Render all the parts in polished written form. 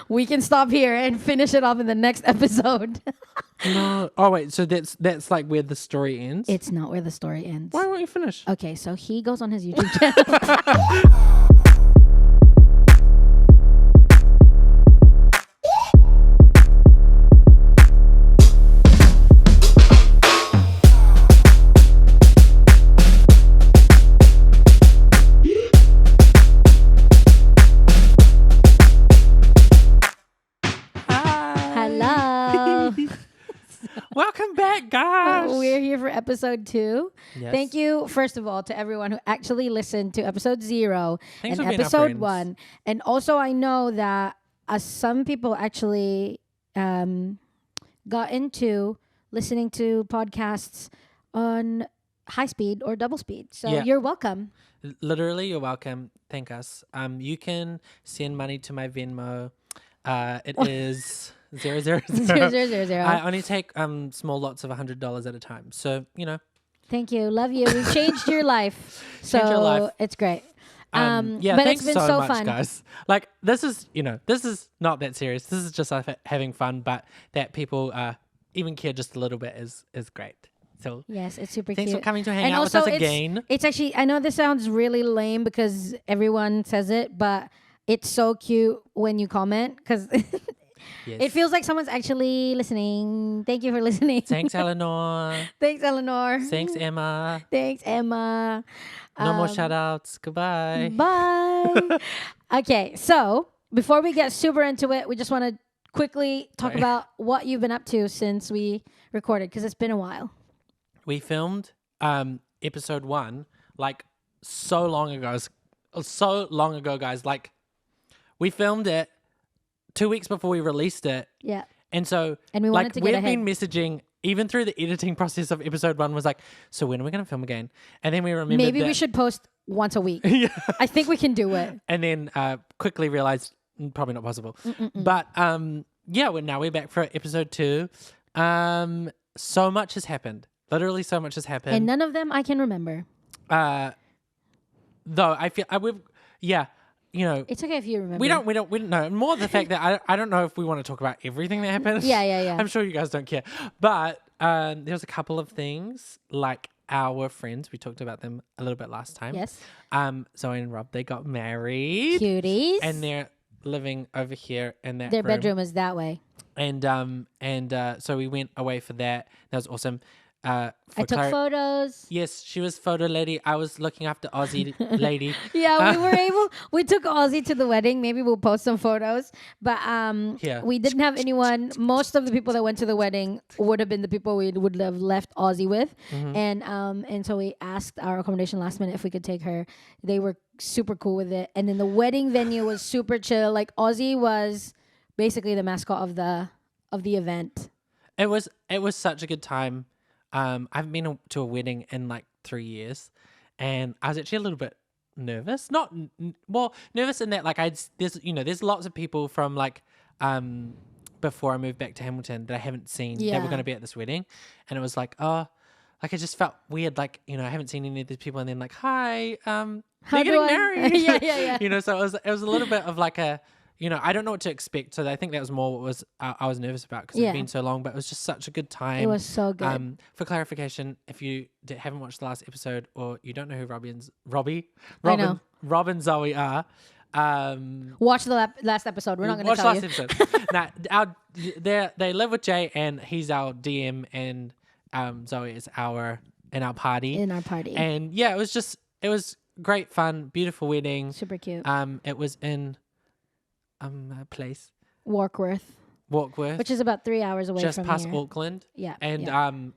we can stop here and finish it off in the next episode. No. Oh wait, so that's like where the story ends? It's not where the story ends. Why won't you finish? Okay, so he goes on his YouTube channel. Welcome back, guys. We're here for episode 2. Yes. Thank you, first of all, to everyone who actually listened to episode 0 Thanks and for being our episode friends. 1. And also, I know that some people actually got into listening to podcasts on high speed or double speed. So Yeah. you're welcome. Literally, you're welcome. Thank us. You can send money to my Venmo. It is 000. 000. I only take small lots of $100 at a time. So, you know. Thank you. Love you. We've changed your life. So Changed your life. it's great. Yeah, but thanks it's been so much, fun. guys. Like, this is not that serious. This is just us having fun, but that people even care just a little bit is great. So Yes, it's super thanks cute. for coming to hang And out with also us again. It's actually, I know this sounds really lame because everyone says it, but it's so cute when you comment because Yes. it feels like someone's actually listening. Thank you for listening. Thanks, Eleanor. Thanks, Eleanor. Thanks, Emma. Thanks, Emma. No more shout outs. Goodbye. Bye. Okay, so before we get super into it, we just want to quickly talk Sorry. about what you've been up to since we recorded because it's been a while. We filmed episode 1 like so long ago, guys. Like, we filmed it 2 weeks before we released it. Yeah. And so, And we wanted like, to get we've ahead. been messaging even through the editing process of episode 1 was like, so when are we going to film again? And then we remembered Maybe that, we should post once a week. yeah. I think we can do it. And then quickly realized probably not possible. But yeah, we're back for episode 2. So much has happened. Literally so much has happened. And none of them I can remember. Though I feel you know, It's okay if you remember. we don't know. More the fact that I don't know if we want to talk about everything that happened. Yeah. I'm sure you guys don't care. But there was a couple of things like our friends. We talked about them a little bit last time. Yes. Zoe and Rob, they got married. Cuties. And they're living over here in that their room. bedroom is that way. And so we went away for that. That was awesome. I took photos. Yes, she was photo lady. I was looking after Ozzy lady. Yeah, we took Ozzy to the wedding. Maybe we'll post some photos. But Yeah. we didn't have anyone. Most of the people that went to the wedding would have been the people we would have left Ozzy with. And so we asked our accommodation last minute if we could take her. They were super cool with it. And then the wedding venue was super chill. Like Ozzy was basically the mascot of the event. It was such a good time. I haven't been to a wedding in like 3 years, and I was actually a little bit nervous. Not nervous in that like there's lots of people from like before I moved back to Hamilton that I haven't seen that were going to be at this wedding, and it was like I just felt weird, like I haven't seen any of these people, and then like hi, they're getting married. Yeah. So it was a little bit of like a. I don't know what to expect. So I think that was more what was I was nervous about because it's been so long. But it was just such a good time. It was so good. For clarification, if you haven't watched the last episode or you don't know who Rob and Zoe are, Watch the last episode. We're not going to watch tell last you. episode. They live with Jay and he's our DM and Zoe is in our party. And yeah, it was great fun, beautiful wedding. Super cute. It was in a place Warkworth, which is about 3 hours away just from past here. Auckland. Yeah. And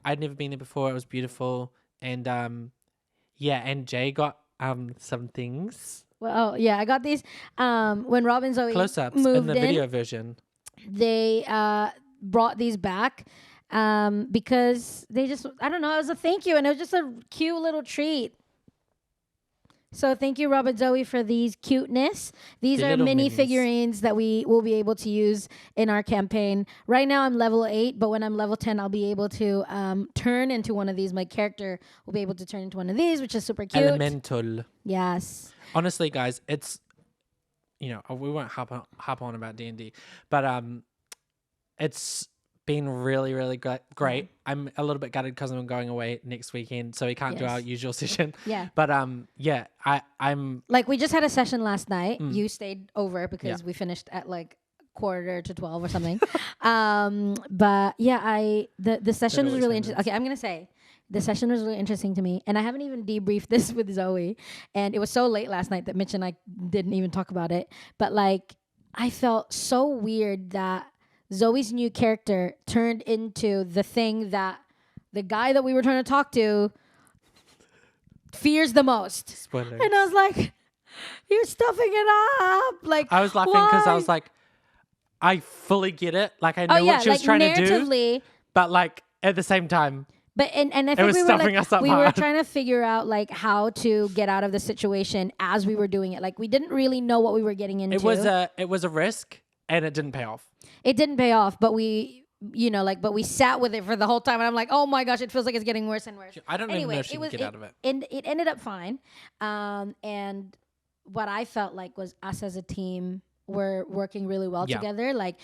I'd never been there before. It was beautiful. And and Jay got some things. Well, I got these when Rob and Zoe Close-ups moved in the video version. They brought these back because they just, I don't know, it was a thank you and it was just a cute little treat. So thank you, Rob and Zoe, for these cuteness. These are mini figurines that we will be able to use in our campaign. Right now I'm level 8, but when I'm level 10, I'll be able to turn into one of these. My character will be able to turn into one of these, which is super cute. Elemental. Yes. Honestly, guys, we won't harp on about D&D, but it's been really, really great. I'm a little bit gutted because I'm going away next weekend, so we can't do our usual session. Yeah. But I'm like, we just had a session last night. You stayed over because we finished at like 11:45 or something. But yeah, the session was really interesting. Okay, I'm gonna say the session was really interesting to me, and I haven't even debriefed this with Zoe, and it was so late last night that Mitch and I didn't even talk about it. But like, I felt so weird that Zoe's new character turned into the thing that the guy that we were trying to talk to fears the most. Spoilers. And I was like, you're stuffing it up. Like, I was laughing because I was like, I fully get it. Like, I know what she was trying to do, but like at the same time, but and I think it was stuffing us up we hard. were trying to figure out like how to get out of the situation as we were doing it. Like, we didn't really know what we were getting into. It was a risk, and it didn't pay off. It didn't pay off, but we sat with it for the whole time, and I'm like, oh my gosh, it feels like it's getting worse and worse. I don't even know if she can get out of it. And it ended up fine. And what I felt like was us as a team were working really well together. Like,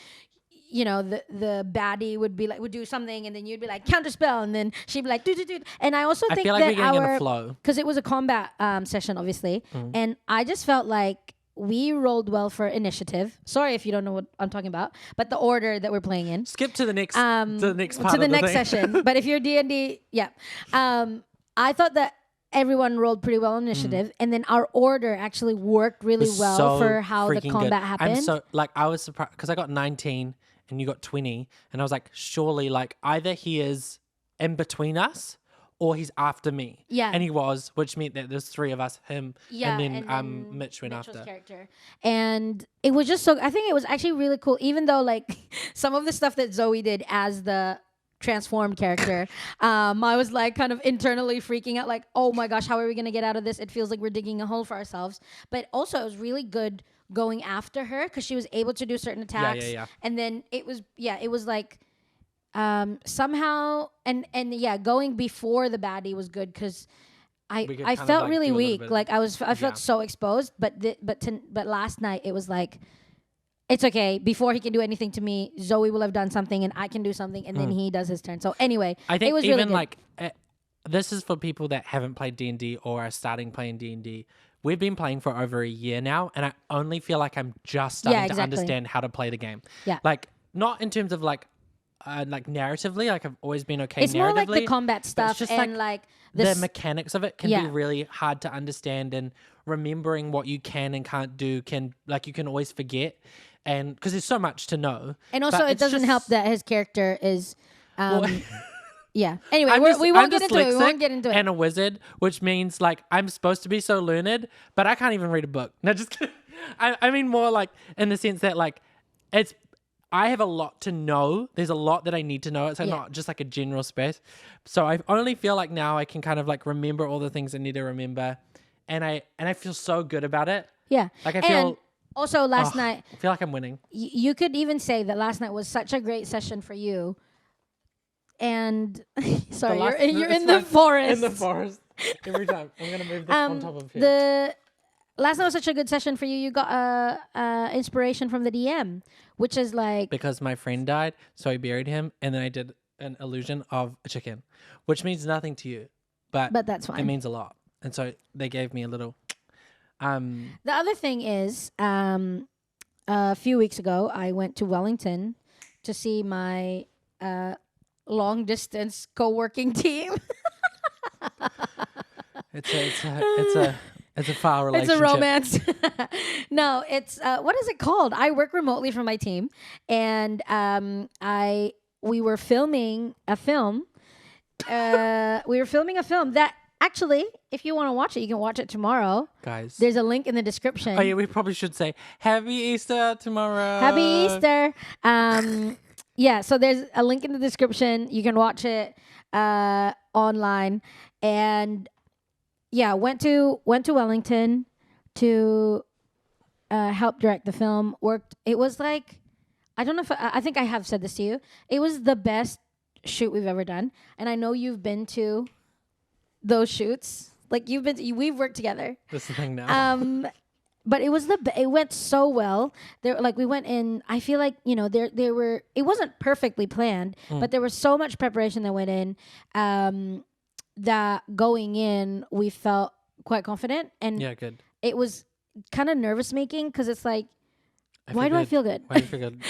the baddie would do something, and then you'd be like, counterspell, and then she'd be like, do. And I also think feel like that we're getting in a flow. because it was a combat session, obviously, and I just felt like we rolled well for initiative. Sorry if you don't know what I'm talking about, but the order that we're playing in. Skip to the next part to the next thing. session. But if you're D&D, yeah. I thought that everyone rolled pretty well on initiative, and then our order actually worked really well for how the combat happened. I was surprised because I got 19 and you got 20, and I was like, surely, like, either he is in between us or he's after me. Yeah. And he was, which meant that there's three of us, him, and then Mitch went Mitchell's after. character. And it was just I think it was actually really cool, even though like some of the stuff that Zoe did as the transformed character, I was like kind of internally freaking out, like, oh my gosh, how are we going to get out of this? It feels like we're digging a hole for ourselves. But also it was really good going after her because she was able to do certain attacks. Yeah. And then it was like somehow and going before the baddie was good because I felt really weak. Like I felt so exposed. But last night it was like, it's okay. Before he can do anything to me, Zoe will have done something, and I can do something, and then he does his turn. So anyway, I think it was even really good. like this is for people that haven't played D&D or are starting playing D&D. We've been playing for over a year now, and I only feel like I'm just starting to understand how to play the game. Yeah, like not in terms of like narratively, like I've always been okay. It's more like the combat stuff just and like the mechanics of it can be really hard to understand, and remembering what you can and can't do you can always forget, and because there's so much to know. And also, it doesn't help that his character is. Yeah. Anyway, we won't get into it. And a wizard, which means like I'm supposed to be so learned, but I can't even read a book. No, just kidding. I mean more like in the sense that like I have a lot to know. There's a lot that I need to know. It's like not just like a general space. So I only feel like now I can kind of like remember all the things I need to remember, and I feel so good about it. Yeah. Like I feel. Also, last night I feel like I'm winning. You could even say that last night was such a great session for you. And sorry, you're in the forest. In the forest every time. I'm gonna move this on top of here. Last night was such a good session for you. You got inspiration from the DM, which is like because my friend died, so I buried him, and then I did an illusion of a chicken, which means nothing to you, but that's fine. It means a lot, and so they gave me a little. The other thing is, a few weeks ago, I went to Wellington to see my long distance co-working team. It's a foul relationship. It's a romance. No, it's what is it called? I work remotely for my team, and we were filming a film. That actually, if you want to watch it, you can watch it tomorrow. Guys, there's a link in the description. Oh yeah, we probably should say Happy Easter tomorrow. Happy Easter. Yeah, so there's a link in the description. You can watch it online, and yeah, went to Wellington to help direct the film. It was like, I don't know if I think I have said this to you. It was the best shoot we've ever done, and I know you've been to those shoots. Like we've worked together. That's the thing now. but it went so well. There, like we went in. I feel like there were. It wasn't perfectly planned, but there was so much preparation that went in. That going in, we felt quite confident, and Yeah, good. it was kind of nervous making because it's like, why do good. I feel good? Why do you feel good?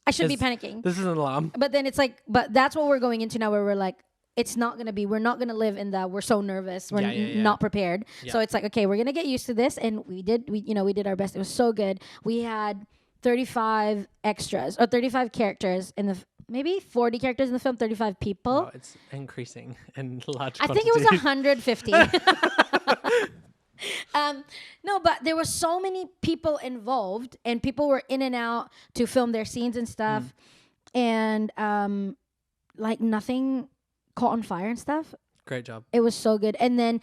I should be panicking. This is an alarm. But then it's like, but that's what we're going into now, where we're like, we're not gonna live in that. We're so nervous. We're not prepared. Yeah. So it's like, okay, we're gonna get used to this, and we did our best. It was so good. We had 35 extras or 35 characters in the maybe 40 characters in the film, 35 people. Oh, it's increasing in large I think it was 150. No, but there were so many people involved, and people were in and out to film their scenes and stuff, and like nothing caught on fire and stuff. Great job. It was so good, and then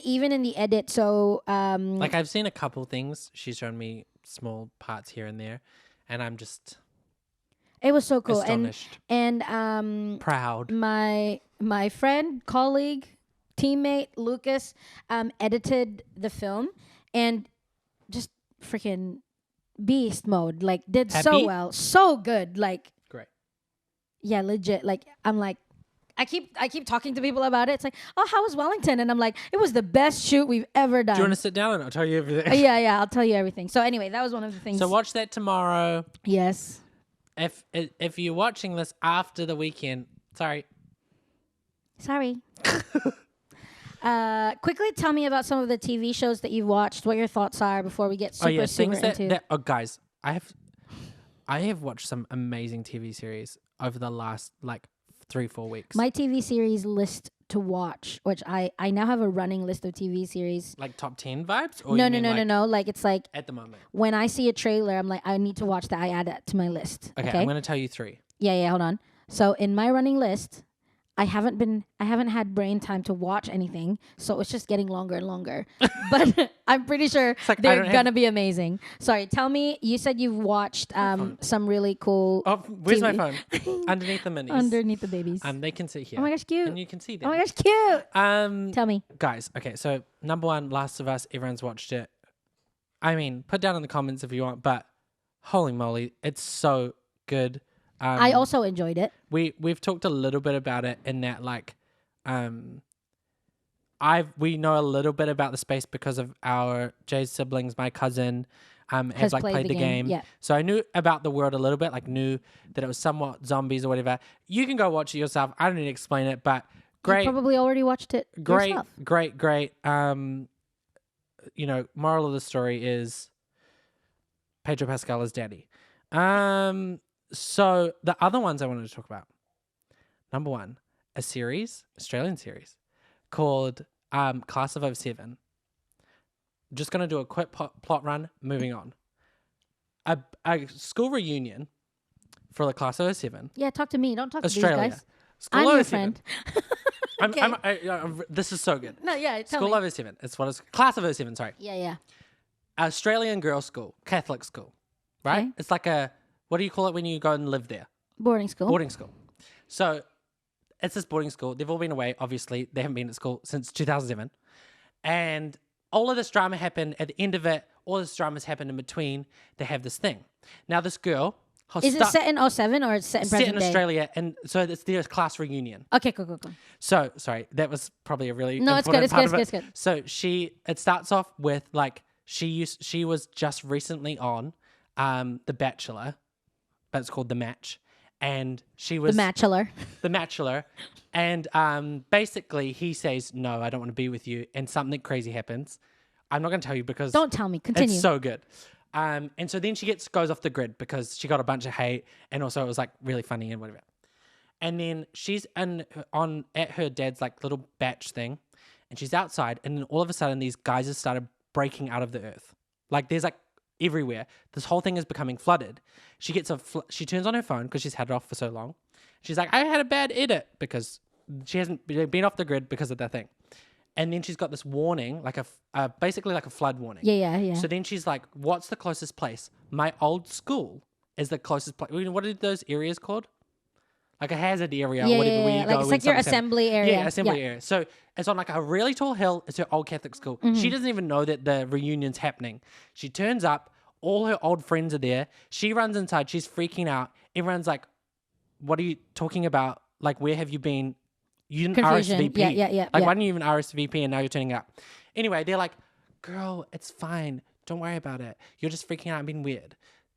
even in the edit, so like I've seen a couple things. She's shown me small parts here and there, and I'm just it was so cool, astonished and proud. My friend, colleague, teammate Lucas edited the film and just freaking beast mode, like did Happy? so well, so good, like Great. Yeah, legit. Like I'm like, I keep talking to people about it. It's like, oh, how was Wellington? And I'm like, it was the best shoot we've ever done. Do you want to sit down and I'll tell you everything? Yeah, I'll tell you everything. So anyway, that was one of the things. So watch that tomorrow. Yes. If you're watching this after the weekend, sorry. Quickly tell me about some of the TV shows that you've watched, what your thoughts are before we get super into. Oh, guys, I have watched some amazing TV series over the last 3-4 weeks. My TV series list to watch, which I now have a running list of TV series. Like top 10 vibes? Or No. Like it's like at the moment. When I see a trailer, I'm like, I need to watch that. I add that to my list. Okay. I'm going to tell you 3. Yeah, hold on. So in my running list, I haven't had brain time to watch anything, so it's just getting longer and longer. But I'm pretty sure they're gonna be amazing. Sorry, tell me. You said you've watched some really cool. Oh, where's TV. my phone? Underneath the minis. Underneath the babies. They can see here. Oh my gosh, cute. And you can see them. Oh my gosh, cute. Tell me, guys. Okay, so number 1, Last of Us. Everyone's watched it. I mean, put down in the comments if you want, but holy moly, it's so good. I also enjoyed it. We've talked a little bit about it in that we know a little bit about the space because of our Jay's siblings. My cousin has played the game. Yeah. So I knew about the world a little bit, knew that it was somewhat zombies or whatever. You can go watch it yourself. I don't need to explain it, but great. You probably already watched it yourself. Great. Moral of the story is Pedro Pascal is daddy. So the other ones I wanted to talk about. Number 1, a series, Australian series, called Class of 07. Just going to do a quick plot run, moving on. A school reunion for the Class of 07. Yeah, talk to me. Don't talk Australia. to these guys. School I'm your friend. This is so good. No, yeah, tell School me. of 07. It's what it's Class of 07, sorry. Yeah. Australian girls' school, Catholic school, right? Okay. It's like what do you call it when you go and live there? Boarding school. Boarding school. So it's this boarding school. They've all been away. Obviously, they haven't been at school since 2007. And all of this drama happened at the end of it. All this drama's happened in between. They have this thing. Now, this girl... Is it set in 07 or it's set in present day? Set in Australia. And so it's their class reunion. Okay, cool. So, sorry, that was probably a really No, important it's good. So it starts off with she was just recently on The Bachelor, but it's called The Match. And she was... The Matchular. The Matchular. And basically he says, no, I don't want to be with you. And something crazy happens. I'm not going to tell you because... Don't tell me. Continue. It's so good. And so then she goes off the grid because she got a bunch of hate. And also it was really funny and whatever. And then she's at her dad's little batch thing. And she's outside. And then all of a sudden these guys have started breaking out of the earth. There's everywhere. This whole thing is becoming flooded. She gets she turns on her phone because she's had it off for so long. She's like, I had a bad edit because she hasn't been off the grid because of that thing. And then she's got this warning, basically like a flood warning. Yeah. So then she's like, what's the closest place? My old school is the closest place. What are those areas called? like a hazard area or whatever where you like go. it's when like your something's happening. assembly area. Yeah, assembly area. So it's on like a really tall hill. It's her old Catholic school. She doesn't even know that the reunion's happening. She turns up. All her old friends are there. She runs inside. She's freaking out. Everyone's like, what are you talking about? Like, where have you been? You didn't Confusion. RSVP. Yeah. Like, why didn't you even RSVP and now you're turning up? Anyway, they're like, girl, it's fine. Don't worry about it. You're just freaking out and being weird.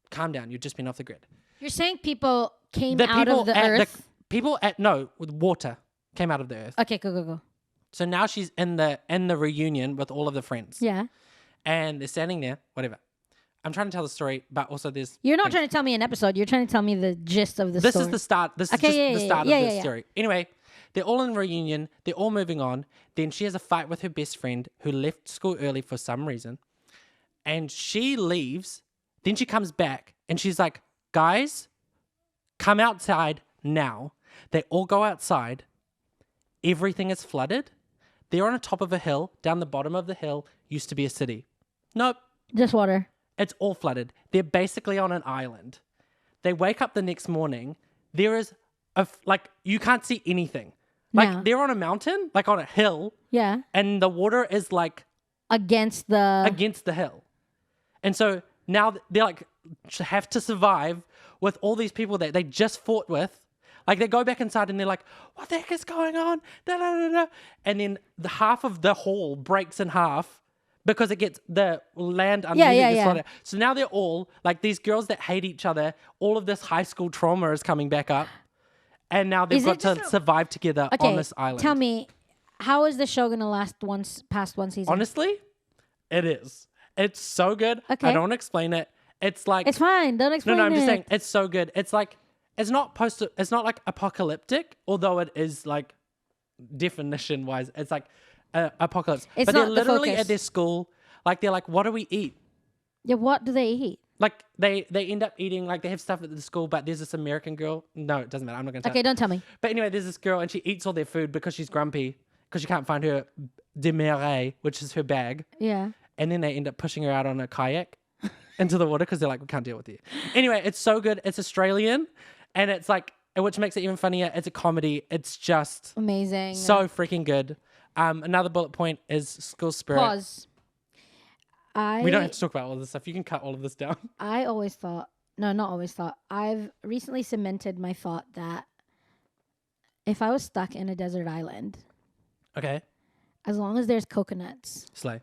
Calm down. You've just been off the grid. You're saying people came out of the earth? With water came out of the earth. Okay, go. So now she's in the reunion with all of the friends. Yeah. And they're standing there, whatever. I'm trying to tell the story, but also there's... You're not trying to tell me an episode. You're trying to tell me the gist of the story. This is the start. This is just the start of the story. Anyway, they're all in reunion. They're all moving on. Then she has a fight with her best friend who left school early for some reason. And she leaves. Then she comes back and she's like, guys, come outside now. They all go outside. Everything is flooded. They're on the top of a hill. Down the bottom of the hill used to be a city. Nope. Just water. It's all flooded. They're basically on an island. They wake up the next morning. There is you can't see anything. Like No. they're on a mountain, like on a hill. Yeah. And the water is like Against the hill. And so now they're like have to survive with all these people that they just fought with. Like they go back inside and they're like, what the heck is going on? Da, da, da, da. And then the half of the hall breaks in half because it gets the land underneath gets flooded. So now they're all like these girls that hate each other. All of this high school trauma is coming back up. And now they've got to survive together on this island. Tell me, how is the show going to last past one season? Honestly, it is. It's so good. Okay. I don't want to explain it. It's like... It's fine. Don't explain it. No, I'm just saying, it's so good. It's like, it's not like apocalyptic, although it is like definition-wise, it's like apocalypse. It's but not they're literally the focus. at their school, like they're like, what do we eat? Yeah, what do they eat? Like they end up eating, like they have stuff at the school, but there's this American girl. No, it doesn't matter. I'm not going to tell. Okay, don't tell me. But anyway, there's this girl and she eats all their food because she's grumpy because she can't find her demeure, which is her bag. Yeah. And then they end up pushing her out on a kayak into the water because they're like, we can't deal with you. Anyway, it's so good. It's Australian and it's like, which makes it even funnier. It's a comedy. It's just amazing. So freaking good. Another bullet point is school spirit. Pause. We don't have to talk about all this stuff. You can cut all of this down. I always thought, no, not always thought. I've recently cemented my thought that if I was stuck in a desert island, okay, as long as there's coconuts, slay.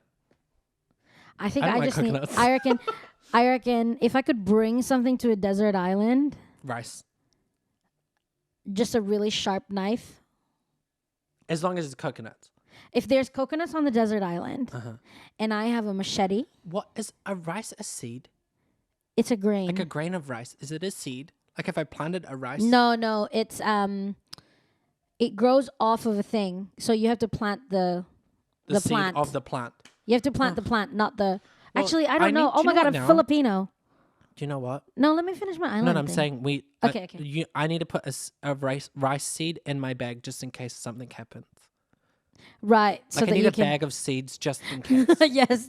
I think I don't I like just coconuts. need. I reckon if I could bring something to a desert island, rice. Just a really sharp knife. As long as it's coconuts. If there's coconuts on the desert island, and I have a machete. What is a rice? A seed? It's a grain. Like a grain of rice. Is it a seed? Like if I planted a rice? No. It's it grows off of a thing. So you have to plant the seed plant of the plant. You have to plant the plant, not the. Well, actually, I don't know. Oh my god, I'm now? Filipino. Do you know what? No, let me finish my island. No, I'm thing. saying we. Okay. I need to put a rice seed in my bag just in case something happens. Right. So like that I need you a can... bag of seeds just in case. Yes.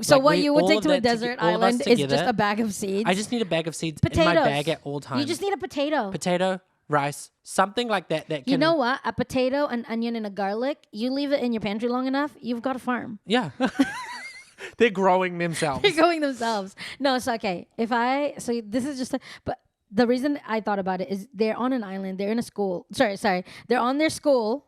So like what you would all take of to a that desert all of us island is together, just a bag of seeds. I just need a bag of seeds Potatoes. in my bag at all times. You just need a potato. Potato, rice, something like that. That can, you know what? A potato, an onion, and a garlic. You leave it in your pantry long enough, you've got a farm. Yeah. They're growing themselves. They're growing themselves. No, it's okay. So this is just but the reason I thought about it is they're on an island. They're in a school. Sorry. They're on their school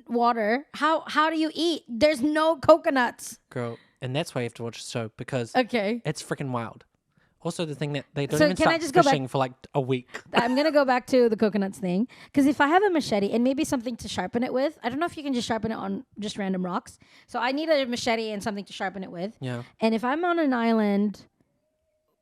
water. How do you eat? There's no coconuts. Girl, and that's why you have to watch the show because it's freaking wild. Also, the thing that they don't even start fishing for like a week. I'm going to go back to the coconuts thing. Because if I have a machete and maybe something to sharpen it with, I don't know if you can just sharpen it on just random rocks. So I need a machete and something to sharpen it with. Yeah. And if I'm on an island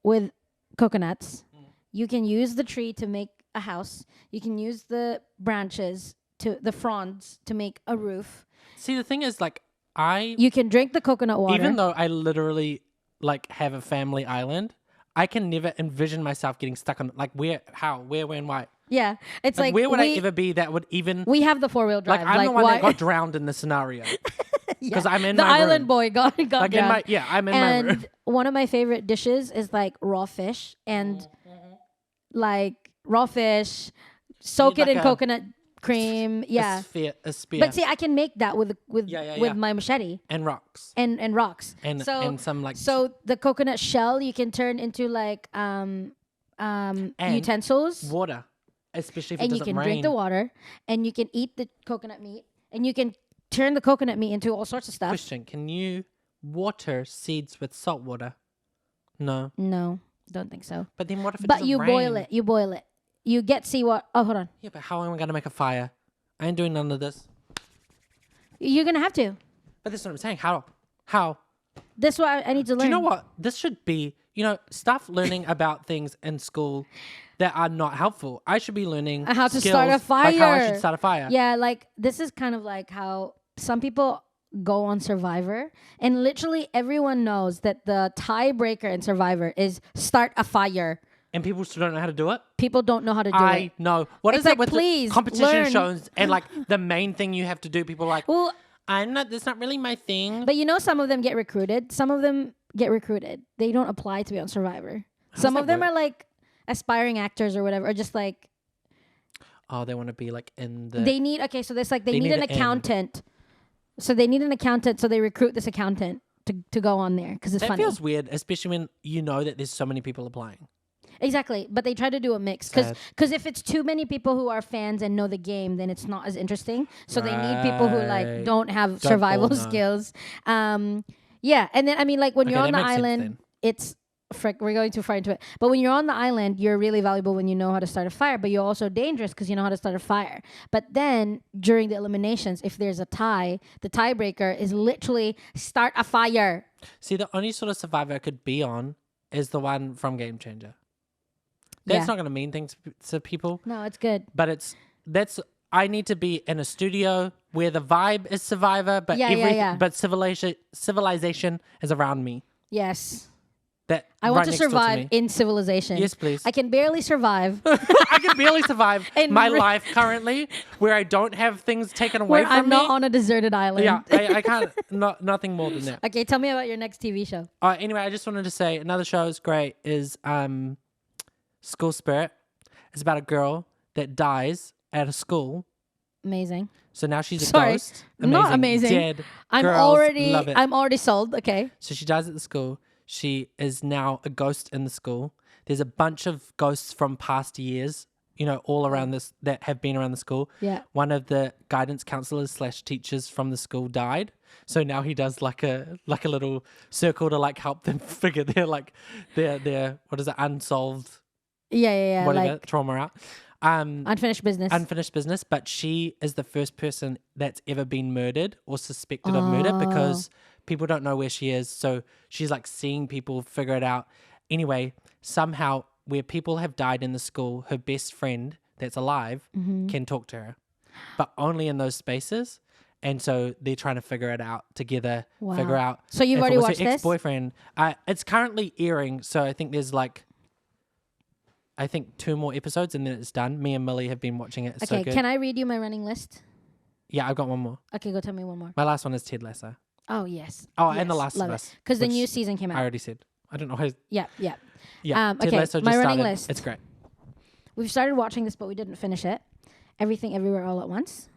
with coconuts, you can use the tree to make a house. You can use the branches, the fronds to make a roof. See, the thing is, like, You can drink the coconut water. Even though I literally, like, have a family island, I can never envision myself getting stuck on, like, where, when, why. Yeah. It's like where would I ever be that would even... We have the 4-wheel drive. Like, I'm the one that got drowned in the scenario. Because I'm in the my island room. boy got like drowned. I'm in my room. And one of my favorite dishes is, like, raw fish. And, like, raw fish, soak need it in like a- coconut cream. Yeah. A spear. But see, I can make that with Yeah. my machete And rocks. and rocks. And some like So the coconut shell you can turn into like and utensils, water, especially if it and you doesn't can rain. drink the water, and you can eat the coconut meat, and you can turn the coconut meat into all sorts of stuff. Question: can you water seeds with salt water? No. No, don't think so. But then what if it But doesn't you rain? boil it. You boil it. You get seawater. Oh, hold on. Yeah, but how am I going to make a fire? I ain't doing none of this. You're gonna have to. But that's what I'm saying. How? This is what I need to learn. Do you know what? This should be, stop learning about things in school that are not helpful. I should be learning How to skills, start a fire. Like how I should start a fire. Yeah, like this is kind of like how some people go on Survivor, and literally everyone knows that the tiebreaker in Survivor is start a fire. And people still don't know how to do it. People don't know how to do I it. know. What It's is like, it with please, the competition learn. shows and like the main thing you have to do? People are like, Well, that's not really my thing. but some of them get recruited. Some of them get recruited. They don't apply to be on Survivor. Some that of them work? are like aspiring actors or whatever, or just like Oh, they want to be like in the. they need. Okay, so there's like they need need an to end. accountant. So they need an accountant. So they recruit this accountant to go on there because it's that funny. feels weird, especially when you know that there's so many people applying. Exactly, but they try to do a mix Sad. because if it's too many people who are fans and know the game, then it's not as interesting. So they need people who like Right. don't have Don't survival all know. skills. Yeah, and then I mean, like when you're Okay, on that the makes sense island, then. it's frick. We're going too far into it, but when you're on the island, you're really valuable when you know how to start a fire. But you're also dangerous because you know how to start a fire. But then during the eliminations, if there's a tie, the tiebreaker is literally start a fire. See, the only sort of survivor I could be on is the one from Game Changer. That's Yeah. not going to mean things to people, No, it's good. but I need to be in a studio where the vibe is Survivor, but Yeah. but civilization is around me. Yes, That I want right to next door survive me. in civilization. Yes, please. I can barely survive. I can barely survive In my re- life currently, where I don't have things taken away Where from I'm me. not on a deserted island. Yeah, I can't. Nothing more than that. Okay, tell me about your next TV show. Anyway, I just wanted to say another show is great. Is School Spirit. It's about a girl that dies at a school. Amazing. So now she's a Sorry, ghost. not amazing. Dead. I'm Girls love it. already sold. Okay. So she dies at the school. She is now a ghost in the school. There's a bunch of ghosts from past years, all around this that have been around the school. Yeah. One of the guidance counselors / teachers from the school died. So now he does like a little circle to like help them figure their what is it, unsolved Yeah. whatever Like trauma out. unfinished business. Unfinished business, but she is the first person that's ever been murdered or suspected of murder because people don't know where she is. So she's like seeing people figure it out. Anyway, somehow where people have died in the school, her best friend that's alive can talk to her, but only in those spaces. And so they're trying to figure it out together, Wow. figure out. So you've if already it was watched her this? ex-boyfriend. It's currently airing, so I think there's I think 2 more episodes and then it's done. Me and Millie have been watching it. It's okay, so good. can I read you my running list? Yeah, I've got one more. Okay, go tell me one more. My last one is Ted Lasso. Oh yes. Oh, and The Last of love Us, because the which new season came I out. already said. I don't know how. Yeah. Yeah, Ted okay, Lasso just my running started. list. It's great. We've started watching this, but we didn't finish it. Everything, Everywhere, All at Once.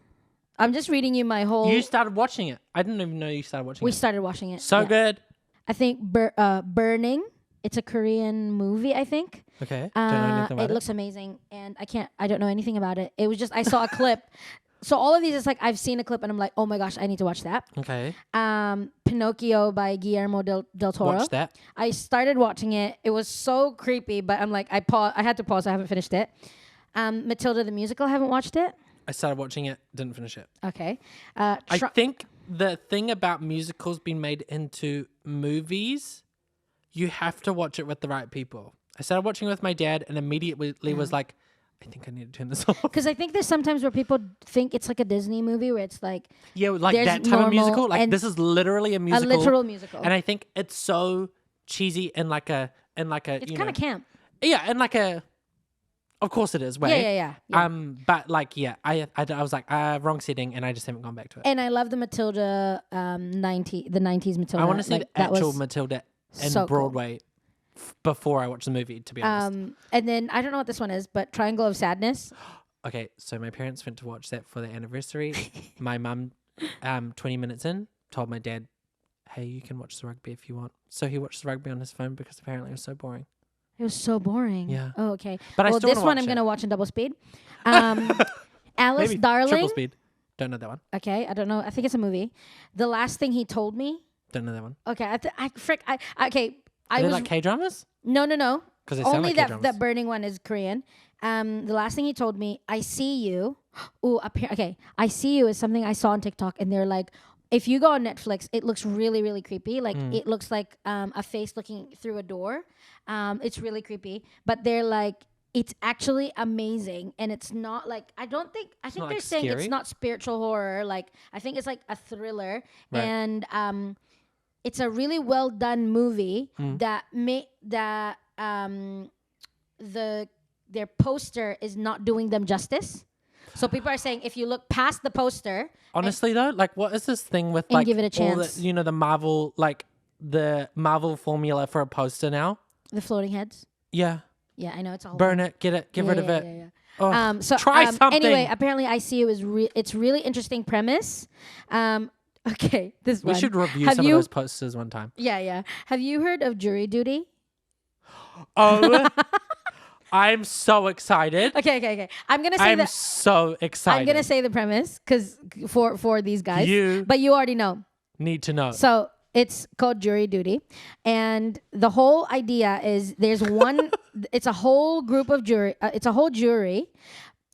I'm just reading you my whole. You started watching it. I didn't even know you started watching We it. started watching it. So yeah. good. I think Burning. It's a Korean movie, I think. Okay. Don't know anything about it looks amazing, and I don't know anything about it. It was just I saw a clip. So all of these is like I've seen a clip and I'm like, oh my gosh, I need to watch that. Okay. Pinocchio by Guillermo del Toro. Watch that. I started watching it. It was so creepy, but I'm like, I had to pause. I haven't finished it. Matilda the Musical. I haven't watched it. I started watching it. Didn't finish it. Okay. I think the thing about musicals being made into movies, you have to watch it with the right people. I started watching it with my dad and immediately was like, I think I need to turn this off. Because I think there's sometimes where people think it's like a Disney movie where it's like Yeah, like there's that type of normal musical. Like and this is literally a musical. a literal musical. And I think it's so cheesy in like a it's kind of camp. Yeah, and like a of course it is, way. Yeah. But like I was like wrong setting and I just haven't gone back to it. And I love the Matilda the 90s Matilda. I want to see like, the actual Matilda in so cool. Broadway before I watch the movie, to be honest. And then I don't know what this one is, but Triangle of Sadness. okay, so my parents went to watch that for their anniversary. My mum, 20 minutes in, told my dad, hey, you can watch the rugby if you want. So he watched the rugby on his phone because apparently it was so boring. It was so boring. Yeah. Oh, okay. But I well, still this wanna one watch I'm it. going to watch in double speed. Alice Maybe Darling. triple speed. Don't know that one. Okay, I don't know. I think it's a movie. The last thing he told me. Don't know that one. Okay, Are I they was like K-dramas? no. Because they sound Only like that K-dramas. that burning one is Korean. The last thing he told me, I see you. Ooh, okay. I see you is something I saw on TikTok, and they're like, if you go on Netflix, it looks really, really creepy. Like it looks like a face looking through a door. It's really creepy, but they're like, it's actually amazing, and it's not like I think not, they're like, saying it's scary? not spiritual horror. Like I think it's like a thriller, Right. and it's a really well done movie that their poster is not doing them justice. So people are saying if you look past the poster, Honestly though, like what is this thing with And like give it a all chance. the Marvel, like the Marvel formula for a poster now? the floating heads. Yeah. Yeah, I know it's all Burn it, get it, get rid of it. Yeah. Oh, So try something. Anyway, apparently ICU is it's really interesting premise. Okay, this We one. should review Have some you- of those posters one time. Yeah. Have you heard of jury duty? Oh, I'm so excited. Okay. I'm gonna say I'm that. so excited. I'm gonna say the premise because for these guys, You- but you already know. Need to know. So it's called jury duty, and the whole idea is there's one. It's a whole group of jury. It's a whole jury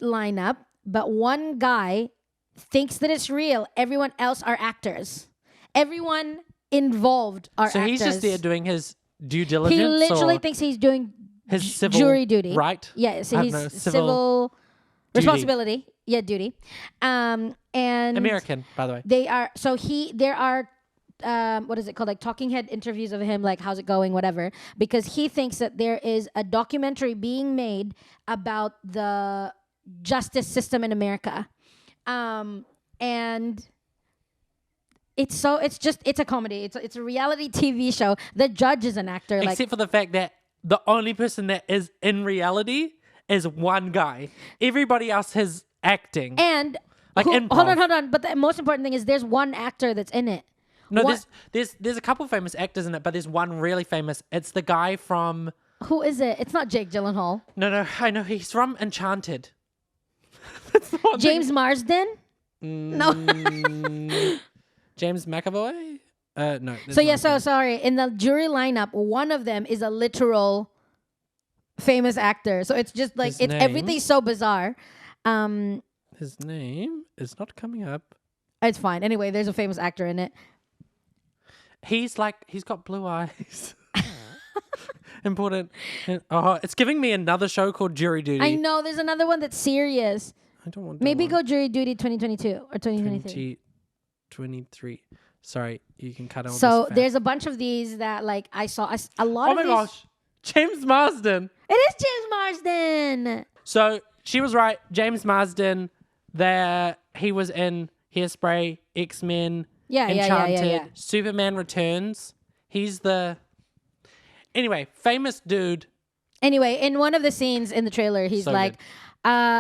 lineup, but one guy thinks that it's real. Everyone else are actors. Everyone involved are So actors. he's just there doing his due diligence. He literally or thinks he's doing his civil jury duty. right? Yeah, so I he's don't know, civil duty. responsibility. Yeah, duty. And American, by the way. they are there are what is it called, like talking head interviews of him, like how's it going, whatever, because he thinks that there is a documentary being made about the justice system in America, and it's a comedy. It's a reality TV show. The judge is an actor. Except for the fact that the only person that is in reality is one guy. Everybody else is acting. And Like improv. hold on. But the most important thing is there's one actor that's in it. No, What- there's a couple famous actors in it, but there's one really famous. It's the guy from Who is it? It's not Jake Gyllenhaal. No, I know he's from Enchanted. That's the one James Marsden? No. James McAvoy? No. So yeah, so sorry. In the jury lineup, one of them is a literal famous actor. So it's just like His name? everything's so bizarre. His name is not coming up. It's fine. Anyway, there's a famous actor in it. He's got blue eyes. Important. Oh, it's giving me another show called Jury Duty. I know there's another one that's serious. I don't want that Maybe one. go jury duty 2022 or 2023. 2023. Sorry, you can cut out. So there's a bunch of these that like I saw a lot Oh of my these. gosh, James Marsden. It is James Marsden. So she was right. James Marsden. There, he was in Hairspray, X-Men, Yeah. Enchanted, Superman Returns. He's the famous dude. Anyway, in one of the scenes in the trailer, he's So like,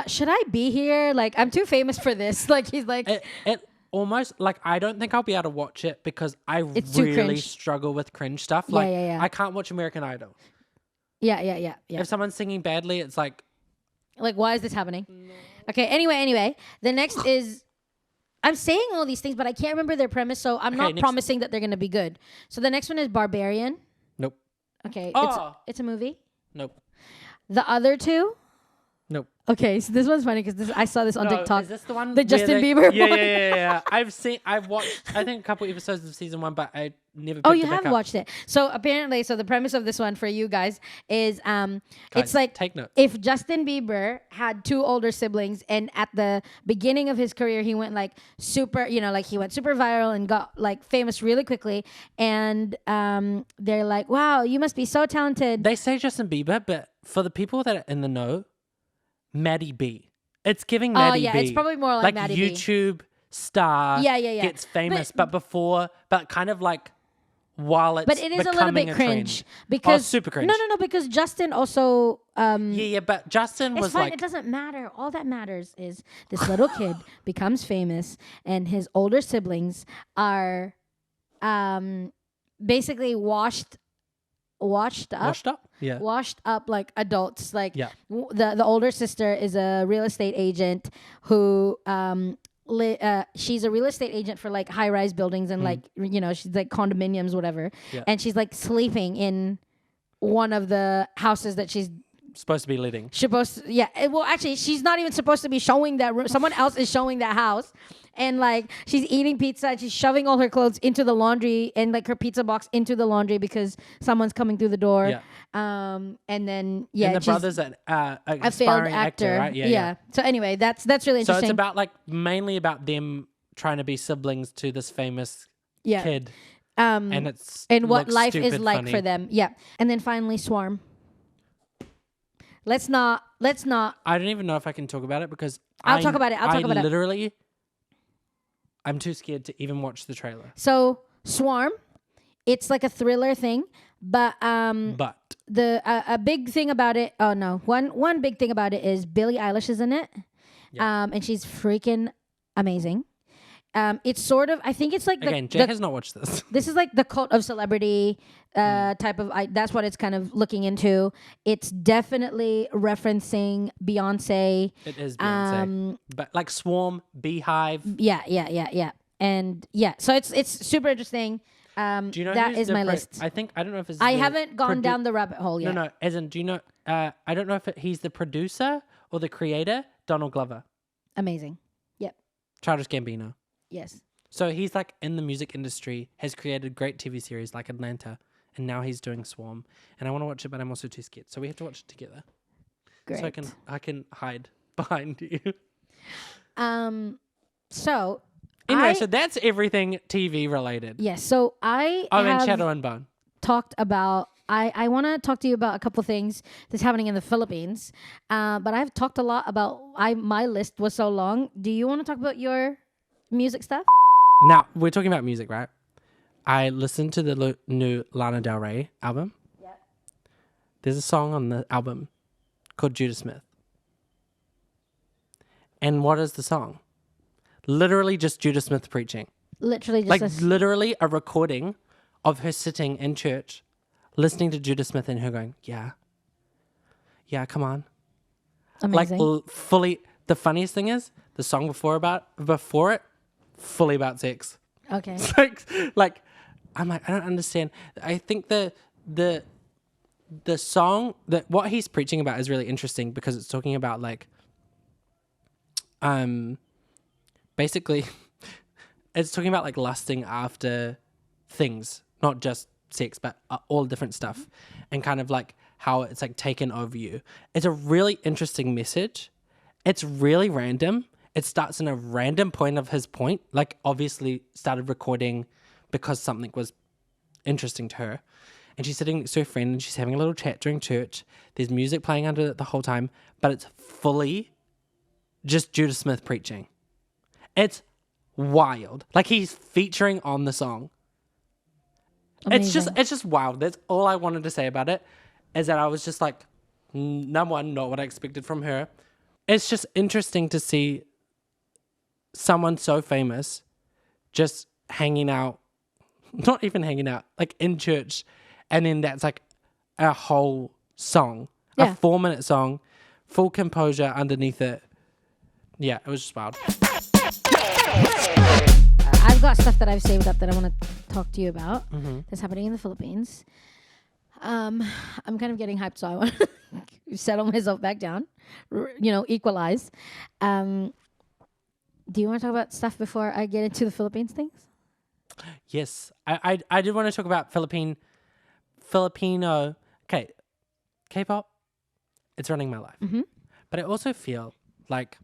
should I be here? Like, I'm too famous for this. Like, he's like, It almost like I don't think I'll be able to watch it because I It's too really cringe. struggle with cringe stuff. Like yeah. I can't watch American Idol. yeah. If someone's singing badly, it's like Like, why is this happening? Okay, anyway, the next is, I'm saying all these things, but I can't remember their premise, so I'm not next- promising that they're going to be good. So the next one is Barbarian. nope, Okay, Oh. it's a movie. nope, The other two, nope. okay, so this one's funny because I saw this on No, TikTok. is this the one? The where Justin they- Bieber yeah, one? Yeah. I've watched. I think a couple episodes of season 1, but I never. Oh, picked you it back have up. watched it. So apparently, the premise of this one for you guys is Guys, it's like take notes. if Justin Bieber had two older siblings and at the beginning of his career he went like super, he went super viral and got like famous really quickly, and they're like, wow, you must be so talented. They say Justin Bieber, but for the people that are in the know, Maddie B. It's giving Maddie yeah, B. it's probably more like Maddie B. YouTube star. Yeah. Gets famous, but kind of like while it's But it is a little becoming bit a trend. cringe because super cringe. No, because Justin also Yeah, but Justin it's was fine. like, It doesn't matter. All that matters is this little kid becomes famous, and his older siblings are basically washed up. Yeah. Washed up like adults. Like Yeah. the older sister is a real estate agent who she's a real estate agent for like high rise buildings and like she's like condominiums, whatever. Yeah. And she's like sleeping in one of the houses that she's Supposed to be leading. well, actually, she's not even supposed to be showing that room. Someone else is showing that house. And like she's eating pizza and she's shoving all her clothes into the laundry and like her pizza box into the laundry because someone's coming through the door. Yeah. And then And the brother's an a failed aspiring actor, right? Yeah. So anyway, that's really So interesting. it's about like mainly about them trying to be siblings to this famous kid. And it's and what looks life is stupid like funny. for them. Yeah. And then finally Swarm. Let's not. I don't even know if I can talk about it because I'll talk about it. Literally, I'm too scared to even watch the trailer. So Swarm, it's like a thriller thing, but the a big thing about it. Oh no, one big thing about it is Billie Eilish is in it, and she's freaking amazing. It's sort of, I think it's like Again, Jack has not watched this. This is like the cult of celebrity type of. That's what it's kind of looking into. It's definitely referencing Beyonce. It is Beyonce, but like Swarm, Beehive. Yeah, and yeah. So it's super interesting. Do you know that who's is my list? I don't know if it's. I haven't gone down the rabbit hole yet. No. As in, do you know? I don't know if he's the producer or the creator. Donald Glover. Amazing. Yep. Childish Gambino. Yes. So he's like in the music industry, has created great TV series like Atlanta, and now he's doing Swarm. And I want to watch it, but I'm also too scared. So we have to watch it together. Great. So I can hide behind you. So Anyway, so that's everything TV related. yes. So I and have Shadow and Bone. talked about. I want to talk to you about a couple things that's happening in the Philippines. But I've talked a lot about. My list was so long. Do you want to talk about your music stuff? Now we're talking about music, right? I listened to the new Lana Del Ray album. Yep. There's a song on the album called Judah Smith. And what is the song? Literally just Judah Smith preaching. Literally just Literally a recording of her sitting in church, listening to Judah Smith and her going, yeah, come on. amazing. Like fully, the funniest thing is the song before it, fully about sex. Okay. It's like I'm like, I don't understand. I think the song that what he's preaching about is really interesting because it's talking about like basically it's talking about like lusting after things, not just sex, but all different stuff, and kind of like how it's like taken over you. It's a really interesting message. It's really random. It starts in a random point of his point, like obviously started recording because something was interesting to her. And she's sitting next to her friend and she's having a little chat during church. There's music playing under it the whole time, but it's fully just Judah Smith preaching. It's wild. Like he's featuring on the song. Amazing. It's just wild. That's all I wanted to say about it, is that I was just like, number one, not what I expected from her. It's just interesting to see someone so famous just hanging out, not even hanging out, like in church, and then that's like a whole song, a 4-minute song, full composure underneath it. Yeah, it was just wild. I've got stuff that I've saved up that I want to talk to you about that's happening in the Philippines. I'm kind of getting hyped, so I want to settle myself back down, equalize. Do you want to talk about stuff before I get into the Philippines things? Yes, I did want to talk about Filipino. Okay, K-pop. It's running my life, but I also feel like,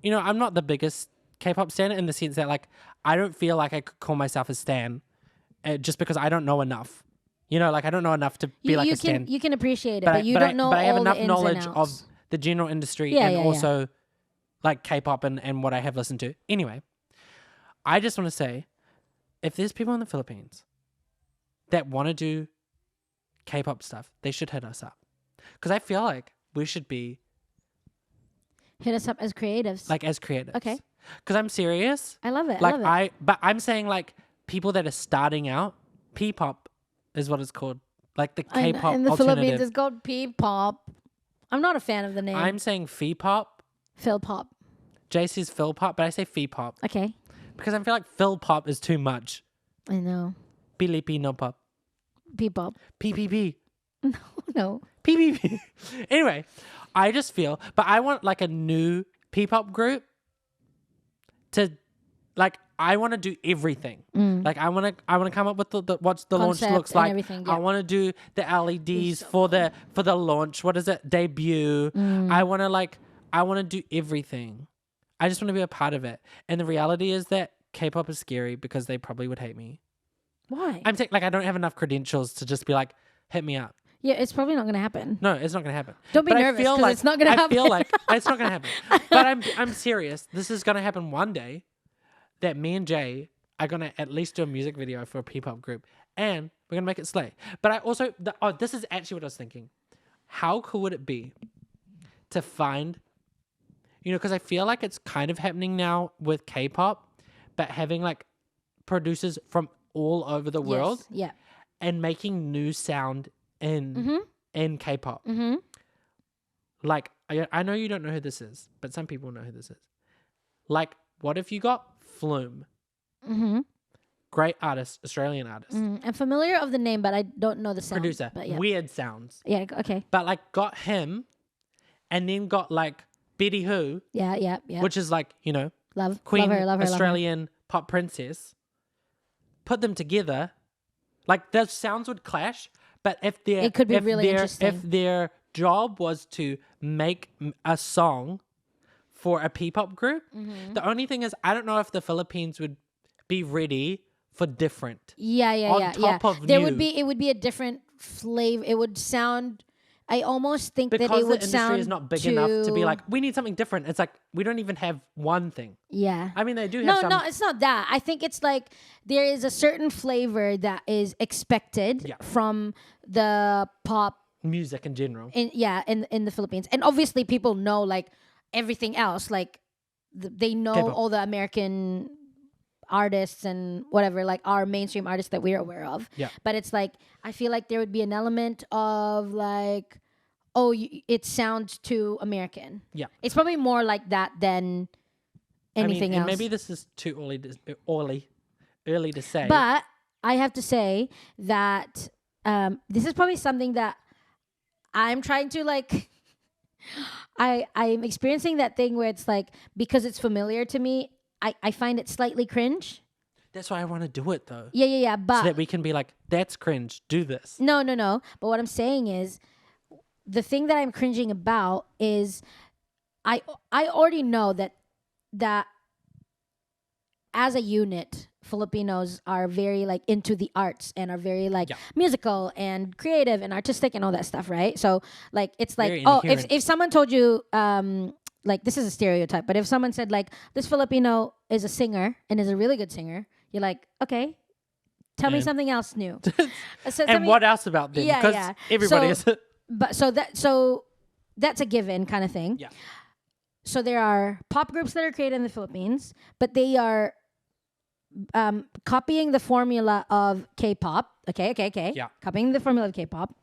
I'm not the biggest K-pop stan in the sense that like I don't feel like I could call myself a stan, just because I don't know enough. Like I don't know enough to be like a stan. You can appreciate it, but you don't know all But I have the enough ins knowledge and of outs. the general industry Yeah, and yeah, also like K-pop and what I have listened to. Anyway, I just want to say, if there's people in the Philippines that want to do K-pop stuff, they should hit us up. Because I feel like we should be Hit us up as creatives. like as creatives. Okay. Because I'm serious. I love it. Like I love it. but I'm saying like people that are starting out, P-pop is what it's called. Like the K-pop in the alternative. Philippines, it's called P-pop. I'm not a fan of the name. I'm saying Phi-pop. Phil-pop. Jay says Phil-pop, but I say Phi-pop. Okay. Because I feel like Phil-pop is too much. I know. Bilipi no pop. P-pop. PPP. No. PPP. Anyway, I just feel, but I want like a new P-pop group to, like, I want to do everything. Like I want to come up with the what's the launch Concept looks and like. everything, I yeah. want to do the LEDs for the launch. What is it? Debut. I want to do everything. I just want to be a part of it. And the reality is that K-pop is scary because they probably would hate me. Why? I'm saying like I don't have enough credentials to just be like, hit me up. Yeah, it's probably not going to happen. No, it's not going to happen. Don't be But nervous, I feel 'cause like, it's not gonna I happen. feel like it's not going to happen. But I'm serious. This is going to happen one day. That me and Jay are going to at least do a music video for a P-pop group, and we're going to make it slay. But I also this is actually what I was thinking. How cool would it be to find, because I feel like it's kind of happening now with K-pop, but having like producers from all over the world Yes. Yeah. and making new sound in K-pop. Mm-hmm. Like, I know you don't know who this is, but some people know who this is. Like, what if you got Flume? Mm-hmm. Great artist, Australian artist, I'm familiar of the name, but I don't know the sound. producer, But yeah. weird sounds. Yeah. Okay. But like, got him, and then got like Betty Who, Yeah. Yeah. Yeah. which is like, love. Queen Love her. Love her. Australian pop princess. Put them together, like those sounds would clash. But if their It could be if really their, interesting. If their job was to make a song for a P-pop group, the only thing is I don't know if the Philippines would be ready for different. Yeah. Yeah. on Yeah. top yeah. of There new. would be. It would be a different flavor. It would sound. I almost think that Because it the would industry sound is not big enough to be like, we need something different. It's like we don't even have one thing. Yeah. I mean, they do have No, some. no, it's not that. I think it's like there is a certain flavor that is expected Yeah. from the pop music in general. in the Philippines. And obviously people know like everything else. Like they know K-pop. all the American artists and whatever, like our mainstream artists that we're aware of. Yeah. But it's like I feel like there would be an element of like, it sounds too American. Yeah. It's probably more like that than anything and else. maybe this is too early to say. But I have to say that this is probably something that I'm trying to like. I'm experiencing that thing where it's like because it's familiar to me, I find it slightly cringe. That's why I want to do it though. Yeah. But So that we can be like, that's cringe. Do this. no. But what I'm saying is, the thing that I'm cringing about is, I already know that as a unit, Filipinos are very like into the arts and are very like Yeah. musical and creative and artistic and all that stuff, right? So like it's like Very if inherent. someone told you like this is a stereotype, but if someone said like this Filipino is a singer and is a really good singer, you're like, okay, tell me And- something else new. So tell And me- what else about them? Yeah, Because yeah. everybody So- is. But so that's a given kind of thing. Yeah. So there are pop groups that are created in the Philippines, but they are copying the formula of K-pop. Okay. Yeah. Copying the formula of K-pop,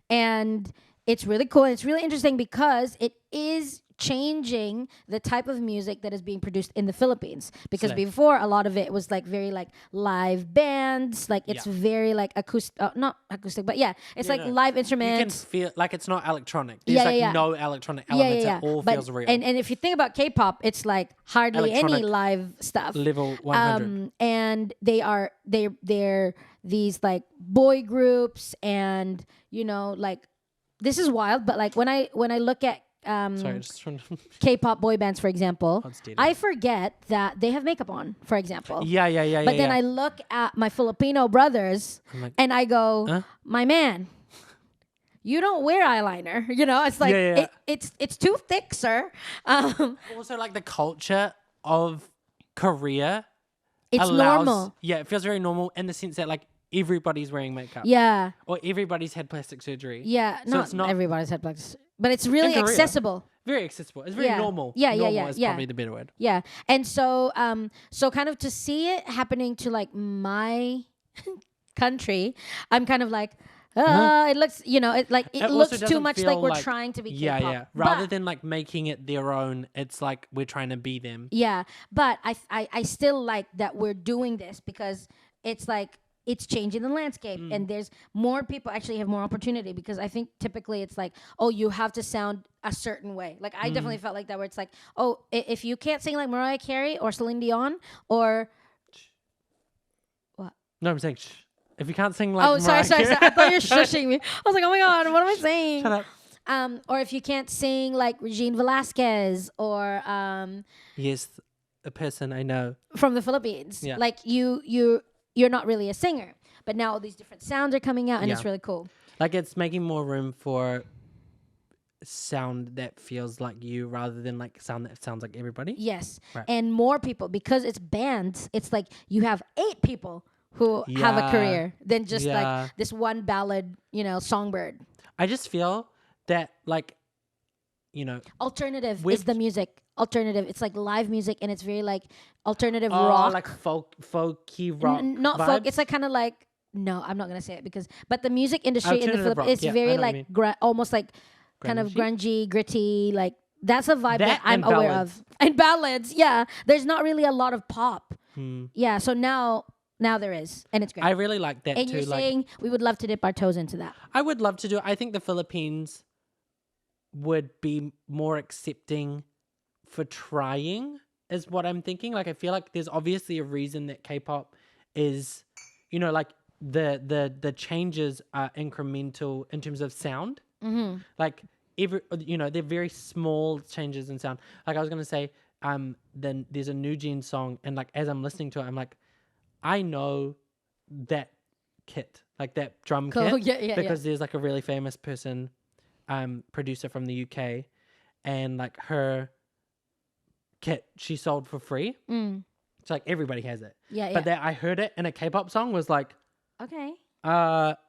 and it's really cool. And it's really interesting because it is changing the type of music that is being produced in the Philippines. Because Slay. before, a lot of it was like very like live bands. Like it's Yeah. very like acoustic, not acoustic, but yeah, it's Yeah, like no. live You instruments. can feel like it's not electronic. There's Yeah, like yeah, yeah. no electronic elements. It all But- feels real. And if you think about K-pop, it's like hardly any Electronic live stuff. Level 100. And they're these like boy groups, and like this is wild. But like when I look at Sorry, just trying to. K-pop boy bands, for example, Hold steady. I forget that they have makeup on, for example. Yeah. But then I look at my Filipino brothers I'm like, and I go, Huh? my man, you don't wear eyeliner. It's like Yeah. it's too thick, sir. also like the culture of Korea. It's allows, normal. Yeah, it feels very normal in the sense that like everybody's wearing makeup. Yeah. Or everybody's had plastic surgery. Yeah. So it's not everybody's had plastic, but it's really Korea. accessible. Very accessible. It's very normal. Yeah, normal is probably the better word. Yeah. And so so kind of to see it happening to like my country, I'm kind of like it looks, it also looks too doesn't much feel like we're like- trying to be Yeah, K-pop. yeah. Rather than like making it their own, it's like we're trying to be them. Yeah, but I still like that we're doing this because it's like it's changing the landscape and there's more people actually have more opportunity because I think typically it's like, oh, you have to sound a certain way. Like I definitely felt like that where it's like, oh, if you can't sing like Mariah Carey or Celine Dion or what? No, I'm saying shh. If you can't sing like Oh, sorry. Mariah I thought you were shushing me. I was like, oh my God, what am I saying? Shut up. Or if you can't sing like Regine Velasquez or Yes, a person I know. from the Philippines. Yeah. Like you're not really a singer, but now all these different sounds are coming out, and it's really cool. Like it's making more room for sound that feels like you rather than like sound that sounds like everybody. Yes, Right. and more people because it's bands. It's like you have 8 people who have a career than just like this one ballad, songbird. I just feel that like, Alternative is the music. Alternative. It's like live music, and it's very like alternative rock. like folky rock. Not vibes. folk. It's like kind of like no, I'm not gonna say it but the music industry in the Alternative rock. Philippines is Yeah, I very know what you like almost like kind of grungy, gritty. Like that's a vibe that I'm and aware ballads. of. And ballads, yeah. There's not really a lot of pop. Hmm. Yeah. So now there is, and it's great. I really like that and too. you're Like saying we would love to dip our toes into that. I would love to do it. I think the Philippines would be more accepting for trying is what I'm thinking. Like I feel like there's obviously a reason that K-pop is, like the changes are incremental in terms of sound. Mm-hmm. Like they're very small changes in sound. Like I was gonna say, then there's a New Jeans song, and like as I'm listening to it, I'm like, I know that kit, like that drum Cool. kit, Yeah, because there's like a really famous person, producer from the UK, and like her kit she sold for free. It's like everybody has it. Yeah. But that I heard it in a K-pop song was like, Okay.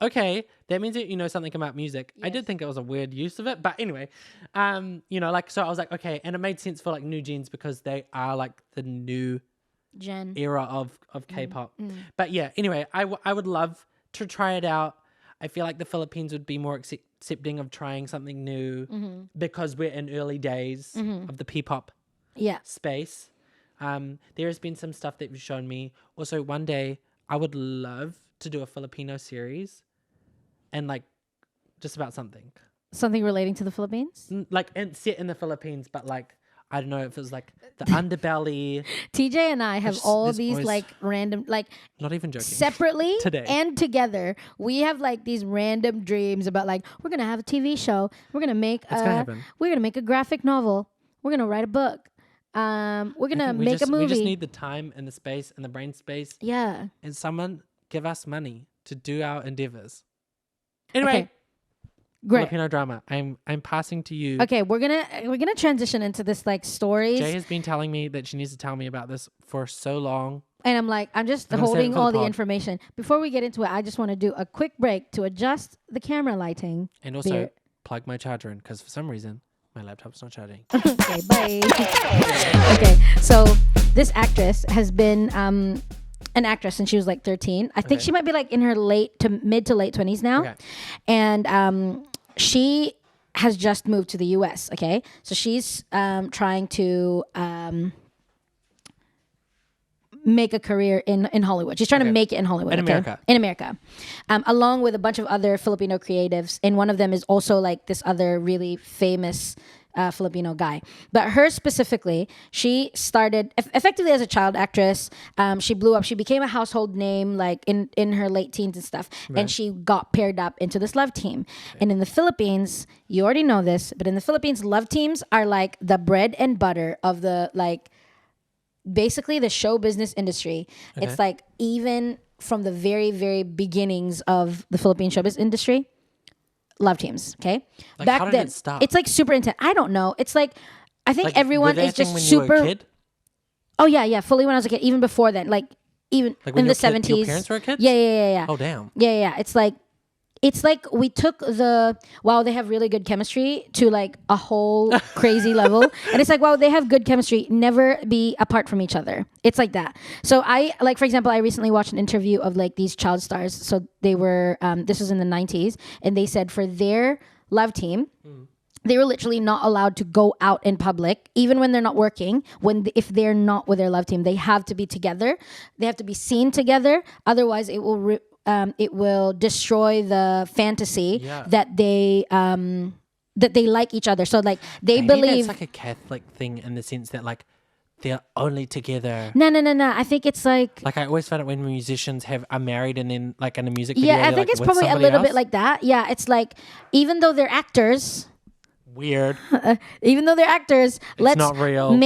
okay, that means that you know something about music. I did Yes. think it was a weird use of it, but anyway, like so I was like, okay, and it made sense for like New Jeans because they are like the new Jen. era of K-pop. But yeah, anyway, I would love to try it out. I feel like the Philippines would be more accepting of trying something new because we're in early days of the P-pop Yeah. space. There has been some stuff that you've shown me. Also, one day I would love to do a Filipino series and like just about something Something relating to the Philippines. and set in the Philippines, but like I don't know if it was like the underbelly. TJ and I have all there's these always- like random like Not even joking. separately Today. and together. We have like these random dreams about like we're gonna have a TV show. We're gonna make It's gonna happen. we're gonna make a graphic novel. We're gonna write a book. We're gonna make a movie. We just need the time and the space and the brain space yeah. and someone give us money to do our endeavors. Anyway, Okay. Great. Filipino drama. I'm passing to you. Okay, we're gonna transition into this like stories, Jay has been telling me that she needs to tell me about this for so long. and I'm just I'm gonna save it holding for the all the pod. information. Before we get into it, I just want to do a quick break to adjust the camera lighting. And also Beer. plug my charger in because for some reason my laptop's not charging. Okay, bye. Okay, so this actress has been an actress since she was like 13. I think Okay. she might be like in her mid to late 20s now. Okay. And she has just moved to the US, okay? So she's trying to make a career in Hollywood. She's trying to Okay. make it in Hollywood. In okay? America. In America. Along with a bunch of other Filipino creatives. And one of them is also like this other really famous Filipino guy. But her specifically, she started effectively as a child actress. She blew up. She became a household name like in her late teens and stuff. Right. And she got paired up into this love team. And in the Philippines, you already know this, but in the Philippines, love teams are like the bread and butter of the like basically the show business industry. Okay. It's like even from the very, very beginnings of the Philippine showbiz industry, love teams. Okay. Like, how did it start? It's like super intense. I don't know. It's like, I think Like, everyone were they a is thing just when super. You were a kid? Oh yeah. Yeah. Fully when I was a kid, even before then, like even Like when in the your 70s. your parents were kids? Yeah. Oh, damn. Yeah. It's like we took they have really good chemistry to like a whole crazy level. And it's like, wow, they have good chemistry. Never be apart from each other. It's like that. So I, like, for example, I recently watched an interview of like these child stars. So they were, this was in the 90s. And they said for their love team, they were literally not allowed to go out in public, even when they're not working. If they're not with their love team, they have to be together. They have to be seen together. Otherwise, it will destroy the fantasy that they like each other. So like they Maybe believe that's like a Catholic thing in the sense that like they're only together. No. I think it's like I always find it when musicians are married and then like in a music video. I think it's probably a little bit like that. Yeah, it's like even though they're actors. Weird. Even though they're actors, let's not real. Don't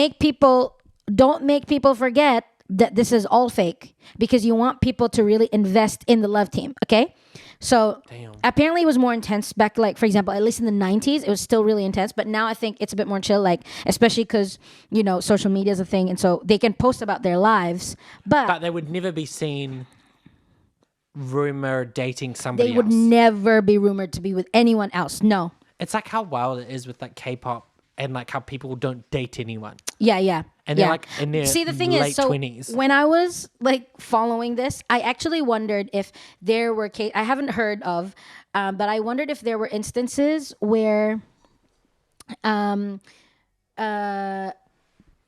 make people forget that this is all fake, because you want people to really invest in the love team. Okay, so apparently it was more intense back, like for example, at least in the 90s, it was still really intense. But now I think it's a bit more chill, like especially because social media is a thing, and so they can post about their lives, but they would never be seen rumor dating somebody else. They would never be rumored to be with anyone else. No. It's like how wild it is with like K-pop and like how people don't date anyone. Yeah. And they're like in their See, the thing late is, so 20s. When I was like following this, I actually wondered if there were I haven't heard of, but I wondered if there were instances where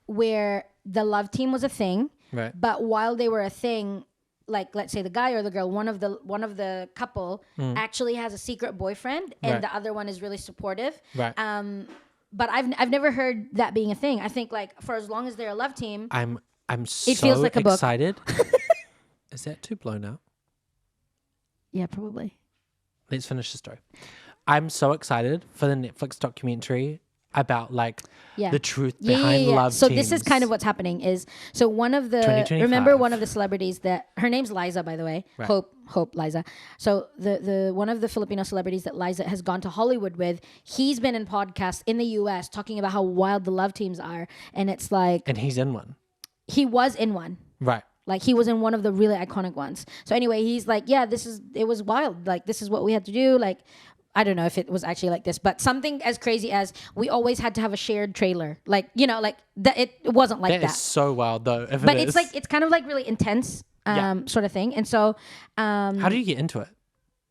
where the love team was a thing, right? But while they were a thing, like let's say the guy or the girl, one of the couple actually has a secret boyfriend, and the other one is really supportive. Right. But I've never heard that being a thing. I think like for as long as they're a love team, I'm so feels like a book. excited. Is that too blown out? Yeah, probably. Let's finish the story. I'm so excited for the Netflix documentary about like the truth behind love So teams. this is kind of what's happening is, so one of the, 2025. remember one of the celebrities that, her name's Laiza, by the way, Right. Hope Laiza. So the one of the Filipino celebrities that Laiza has gone to Hollywood with, he's been in podcasts in the US talking about how wild the love teams are. And it's like, And he's in one. he was in one. Right. Like he was in one of the really iconic ones. So anyway, he's like, yeah, it was wild. Like this is what we had to do. Like, I don't know if it was actually like this, but something as crazy as we always had to have a shared trailer. Like, like that. It wasn't like that. That is so wild though. But it's like, it's kind of like really intense sort of thing. And so how do you get into it?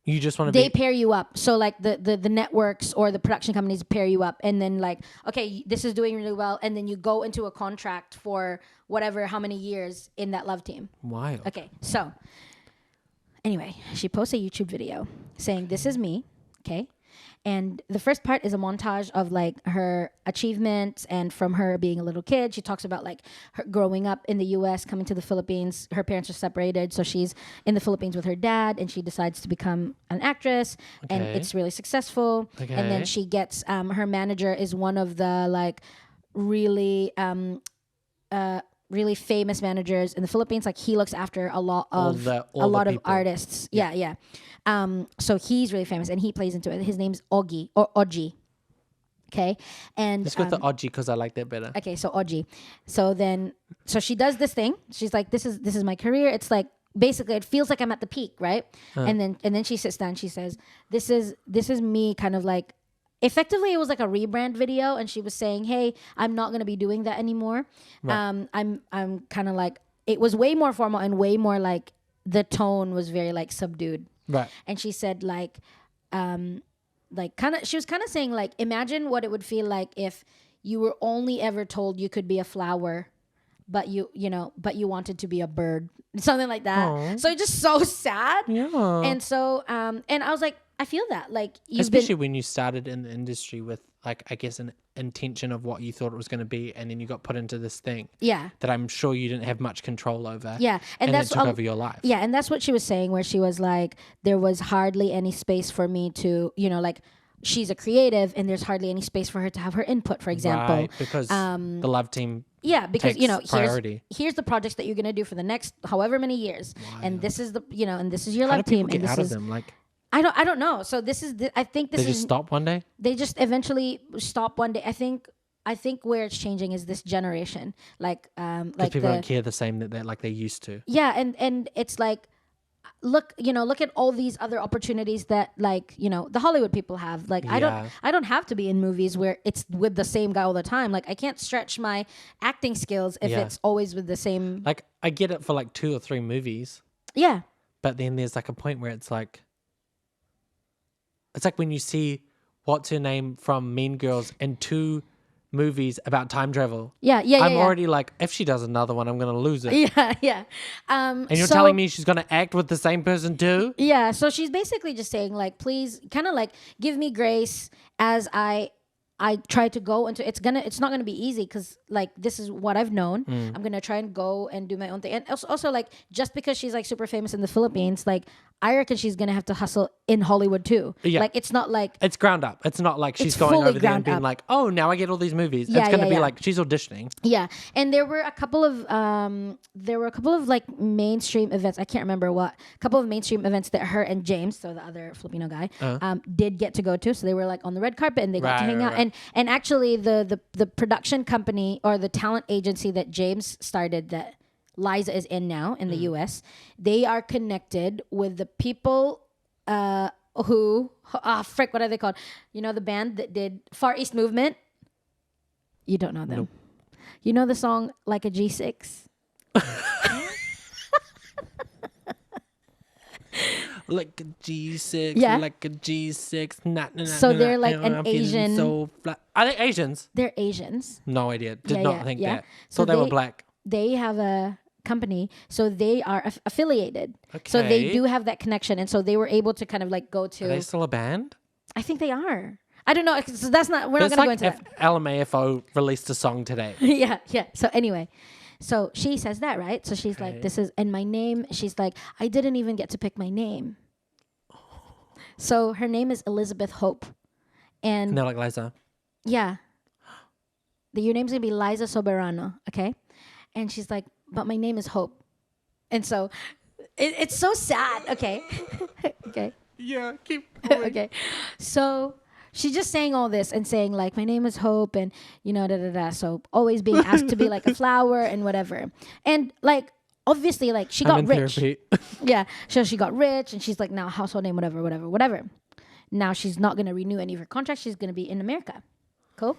You just want to they pair you up. So like the networks or the production companies pair you up, and then like, okay, this is doing really well, and then you go into a contract for whatever, how many years in that love team. Wild. Okay, so anyway, she posts a YouTube video saying, "This is me." Okay. And the first part is a montage of like her achievements, and from her being a little kid, she talks about like her growing up in the US, coming to the Philippines. Her parents are separated, so she's in the Philippines with her dad, and she decides to become an actress, and it's really successful. Okay. And then she gets her manager is one of the like really really famous managers in the Philippines. Like he looks after a lot of artists. Yeah. So he's really famous, and he plays into it. His name's Ogi or Oji. Okay, and let's go with the Oji because I like that better. Okay, so Oji. So she does this thing. She's like, this is my career. It's like basically it feels like I'm at the peak, right? And then she sits down. She says, this is me, kind of like. Effectively, it was like a rebrand video, and she was saying, "Hey, I'm not gonna be doing that anymore. Right. I'm kind of like, it was way more formal and way more like the tone was very like subdued." Right. And she said like she was kind of saying like, imagine what it would feel like if you were only ever told you could be a flower, but you wanted to be a bird, something like that. Aww. So it's just so sad. Yeah. And so and I was like, I feel that like especially when you started in the industry with like, I guess, an intention of what you thought it was going to be, and then you got put into this thing. Yeah. That I'm sure you didn't have much control over. Yeah. And that's took over your life. Yeah. And that's what she was saying, where she was like, there was hardly any space for me to, like, she's a creative, and there's hardly any space for her to have her input, for example. Right, because the love team. Yeah, because here's the projects that you're gonna do for the next however many years, and this is and this is your love team. Get and this out is, of them, like. I don't know. So this is I think this they just stop one day. They just eventually stop one day. I think I think where it's changing is this generation, like Because people don't care the same that like they used to. yeah, and it's like, look at all these other opportunities that, like, the Hollywood people have. Like, I don't have to be in movies where it's with the same guy all the time. Like, I can't stretch my acting skills if it's always with the same. Like, I get it for like 2 or 3 movies. Yeah. But then there's like a point where it's like when you see what's her name from Mean Girls in 2 movies about time travel. Yeah. I'm already like, if she does another one, I'm gonna lose it. Yeah. And you're telling me she's gonna act with the same person too? Yeah. So she's basically just saying, like, please, kind of like, give me grace as I try to go into it's not gonna be easy, because, like, this is what I've known. I'm gonna try and go and do my own thing. And also, like, just because she's like super famous in the Philippines, like, I reckon she's gonna have to hustle in Hollywood too. Yeah. Like, it's not like it's ground up. It's not like she's it's going fully over there and ground being up. like, oh, now I get all these movies. Yeah, it's gonna yeah, be yeah. like she's auditioning. Yeah, and there were a couple of like mainstream events. I can't remember what. A couple of mainstream events that her and James, so the other Filipino guy, did get to go to. So they were like on the red carpet and they got to hang out. Right. And actually, the production company or the talent agency that James started, that Laiza is in now in the U.S., they are connected with the people who what are they called? The band that did Far East Movement. You don't know them. Nope. You know the song Like a G6? Like a G6, Yeah. like a G6. So they're like an Asian. So are they Asians? They're Asians. No idea. Did Yeah, not think yeah. that. So Thought they were black. They have a company, so they are affiliated. So they Okay. do have that connection, and so they were able to kind of like go Are to. they still a band? I think they are. I don't know. So that's not. We're It's not going like to go into if LMAFO released a song today. that. Yeah. So anyway, so she says that, right? So she's like, Okay. "This is," and my name. She's like, "I didn't even get to pick my name." So her name is Elizabeth Hope, And and they're like, Liza. yeah, your name's gonna be Laiza Soberano, okay? And she's like, "But my name is Hope," and so it's so sad. Okay, okay. Yeah, keep going. Okay. So she's just saying all this and saying, like, my name is Hope, and da da da. So always being asked to be like a flower and whatever. And like, obviously, like, she got I'm in rich. therapy. Yeah. So she got rich, and she's like, now household name, whatever. Now she's not gonna renew any of her contracts. She's gonna be in America. Cool.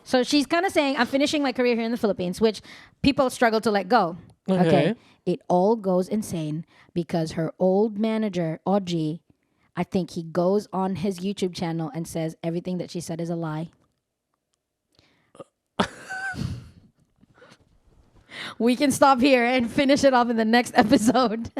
So she's kind of saying, I'm finishing my career here in the Philippines, which people struggle to let go. Okay. It all goes insane because her old manager, Ozzy, I think he goes on his YouTube channel and says everything that she said is a lie. We can stop here and finish it off in the next episode.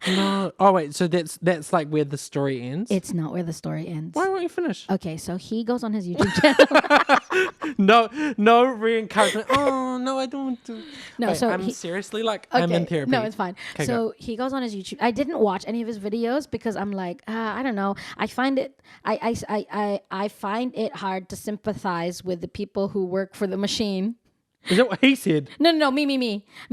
No. Oh wait, so that's like where the story ends. It's not where the story ends. Why won't you finish? Okay, so he goes on his YouTube channel. No re-encouragement. Oh no, I don't want to. No, Wait, so I'm he- seriously like I'm in therapy. No, it's fine. Okay, So he goes on his YouTube. I didn't watch any of his videos because I'm like, I don't know. I find it I find it hard to sympathize with the people who work for the machine. Is that what he said? No, me.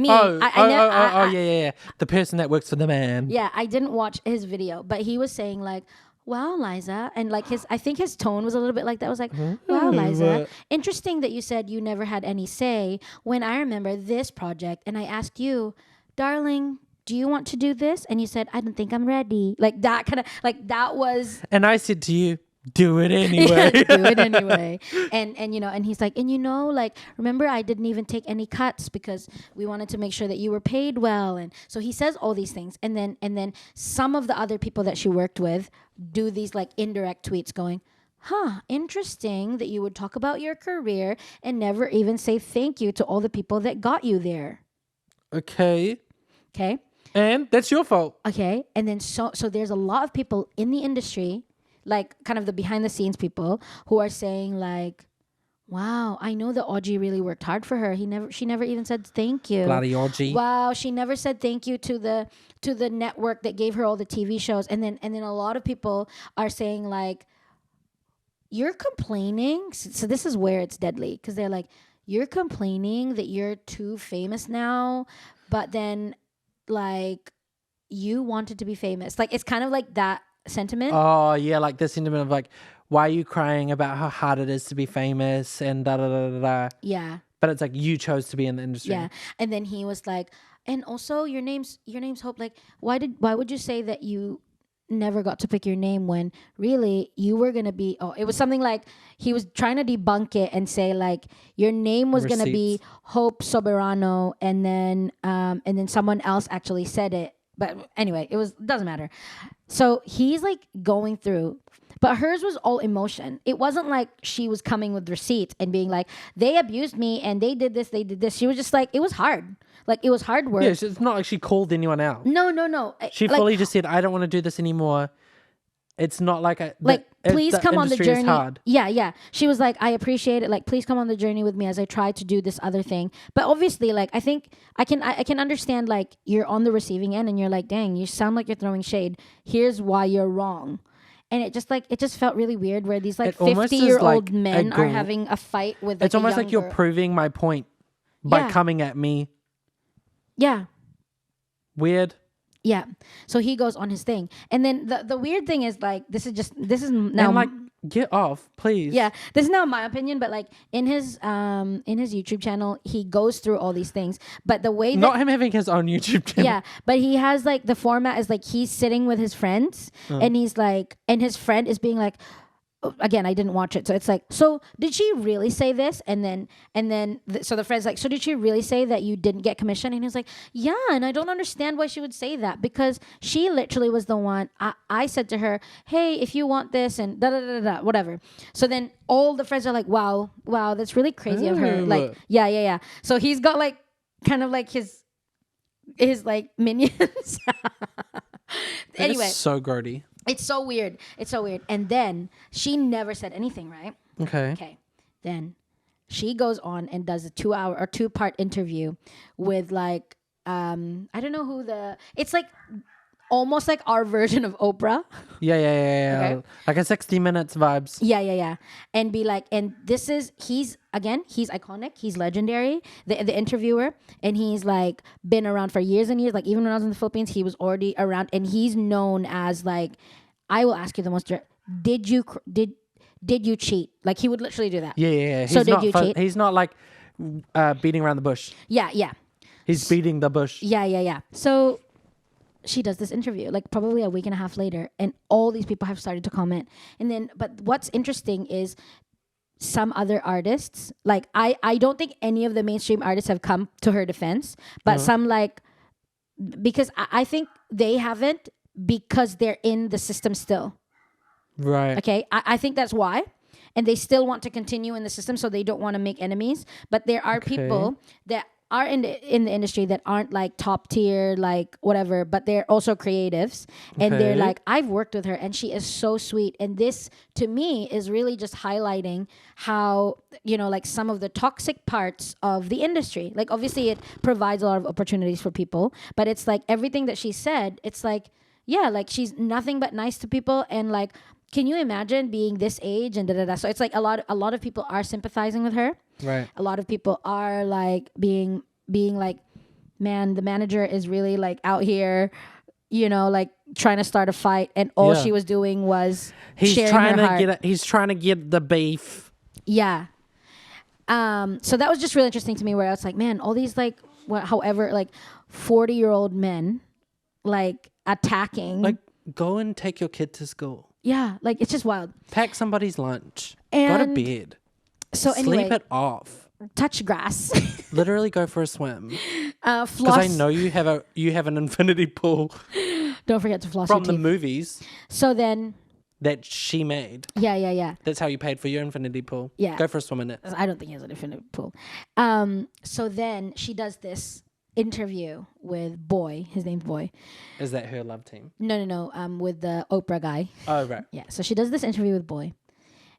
Oh, I- yeah. The person that works for the man. Yeah, I didn't watch his video, but he was saying like, "Wow, Liza," and like I think his tone was a little bit like that. I was like, "Wow, Liza, What? interesting that you said you never had any say when I remember this project, and I asked you, darling, do you want to do this?" And you said, "I don't think I'm ready." Like that kind of like that was. And I said to you, do it anyway. Do it anyway. And and he's like, like, remember, I didn't even take any cuts because we wanted to make sure that you were paid well. And so he says all these things, and then some of the other people that she worked with do these like indirect tweets going, interesting that you would talk about your career and never even say thank you to all the people that got you there. Okay. And that's your fault. Okay. And then so there's a lot of people in the industry, like kind of the behind the scenes people, who are saying like, wow, I know that Ozzy really worked hard for her. She never even said thank you. Bloody Ozzy. Wow, she never said thank you to the network that gave her all the TV shows. And then a lot of people are saying like, you're complaining. So this is where it's deadly, because they're like, you're complaining that you're too famous now, but then like you wanted to be famous. Like it's kind of like that sentiment. Oh yeah, like the sentiment of like, why are you crying about how hard it is to be famous and da da da da da. Yeah. But it's like you chose to be in the industry. Yeah. And then he was like, and also your name's Hope. Like, why would you say that you never got to pick your name when really you were gonna be? Oh, it was something like he was trying to debunk it and say like your name was gonna be Hope Soberano, and then someone else actually said it. But anyway, doesn't matter. So he's like going through. But hers was all emotion. It wasn't like she was coming with receipts and being like, they abused me and they did this, they did this. She was just like, it was hard. Like, it was hard work. Yeah, it's not like she called anyone out. No. She fully just said, I don't want to do this anymore. It's not like please come on the journey. Is hard. Yeah. She was like, I appreciate it. Like, please come on the journey with me as I try to do this other thing. But obviously, like, I think I can understand, like, you're on the receiving end and you're like, dang, you sound like you're throwing shade. Here's why you're wrong. And it just felt really weird where these like 50-year-old men are having a fight with like, it's almost like you're proving my point by coming at me. Yeah. Weird. Yeah. So he goes on his thing. And then the weird thing is like this is now and like get off, please. Yeah. This is not my opinion, but like in his YouTube channel, he goes through all these things. But the way that not him having his own YouTube channel. Yeah. But he has like the format is like he's sitting with his friends and he's like and his friend is being like, again, I didn't watch it, so it's like, so did she really say this? And then so the friend's like, so did she really say that you didn't get commission? And he's like, yeah, and I don't understand why she would say that because she literally was the one. I said to her, hey, if you want this and da da da da whatever. So then all the friends are like, wow, that's really crazy of her. Like, yeah. So he's got like kind of like his like minions. Anyway, it's so grody. It's so weird. And then she never said anything, right? Okay. Then she goes on and does a 2-hour or 2-part interview with like I don't know who it's like almost like our version of Oprah. Yeah. Okay. Like a 60 Minutes vibes. Yeah. And be like, and he's iconic, he's legendary, the interviewer, and he's like been around for years and years. Like even when I was in the Philippines, he was already around, and he's known as like, I will ask you the most direct, did you cheat? Like he would literally do that. Yeah. So did you cheat? He's not like beating around the bush. Yeah. He's beating the bush. Yeah. So she does this interview like probably a week and a half later, and all these people have started to comment. And then, but what's interesting is some other artists, like I don't think any of the mainstream artists have come to her defense, but some like, because I think they haven't because they're in the system still. Right. Okay. I think that's why. And they still want to continue in the system, so they don't want to make enemies. But there are people that are in the industry that aren't like top tier, like whatever, but they're also creatives. And they're like, I've worked with her and she is so sweet. And this to me is really just highlighting how, like some of the toxic parts of the industry. Like obviously it provides a lot of opportunities for people, but it's like everything that she said, it's like, yeah, like she's nothing but nice to people. And like, can you imagine being this age and da-da-da? So it's like a lot of people are sympathizing with her. Right. A lot of people are like being like, man, the manager is really like out here, like trying to start a fight, and all she was doing was sharing her heart. He's trying to get the beef. Yeah. So that was just really interesting to me, where I was like, man, all these like however like 40-year-old men like attacking. Like, go and take your kid to school. Yeah, like it's just wild. Pack somebody's lunch. And go to bed. So anyway, sleep it off. Touch grass. Literally go for a swim. Floss. Because I know you have an infinity pool. Don't forget to floss from your the teeth. Movies. So then. That she made. Yeah. That's how you paid for your infinity pool. Yeah. Go for a swim in it. I don't think he has an infinity pool. So then she does this interview with Boy. His name's Boy. Is that her love team? No. With the Oprah guy. Oh, right. Yeah. So she does this interview with Boy,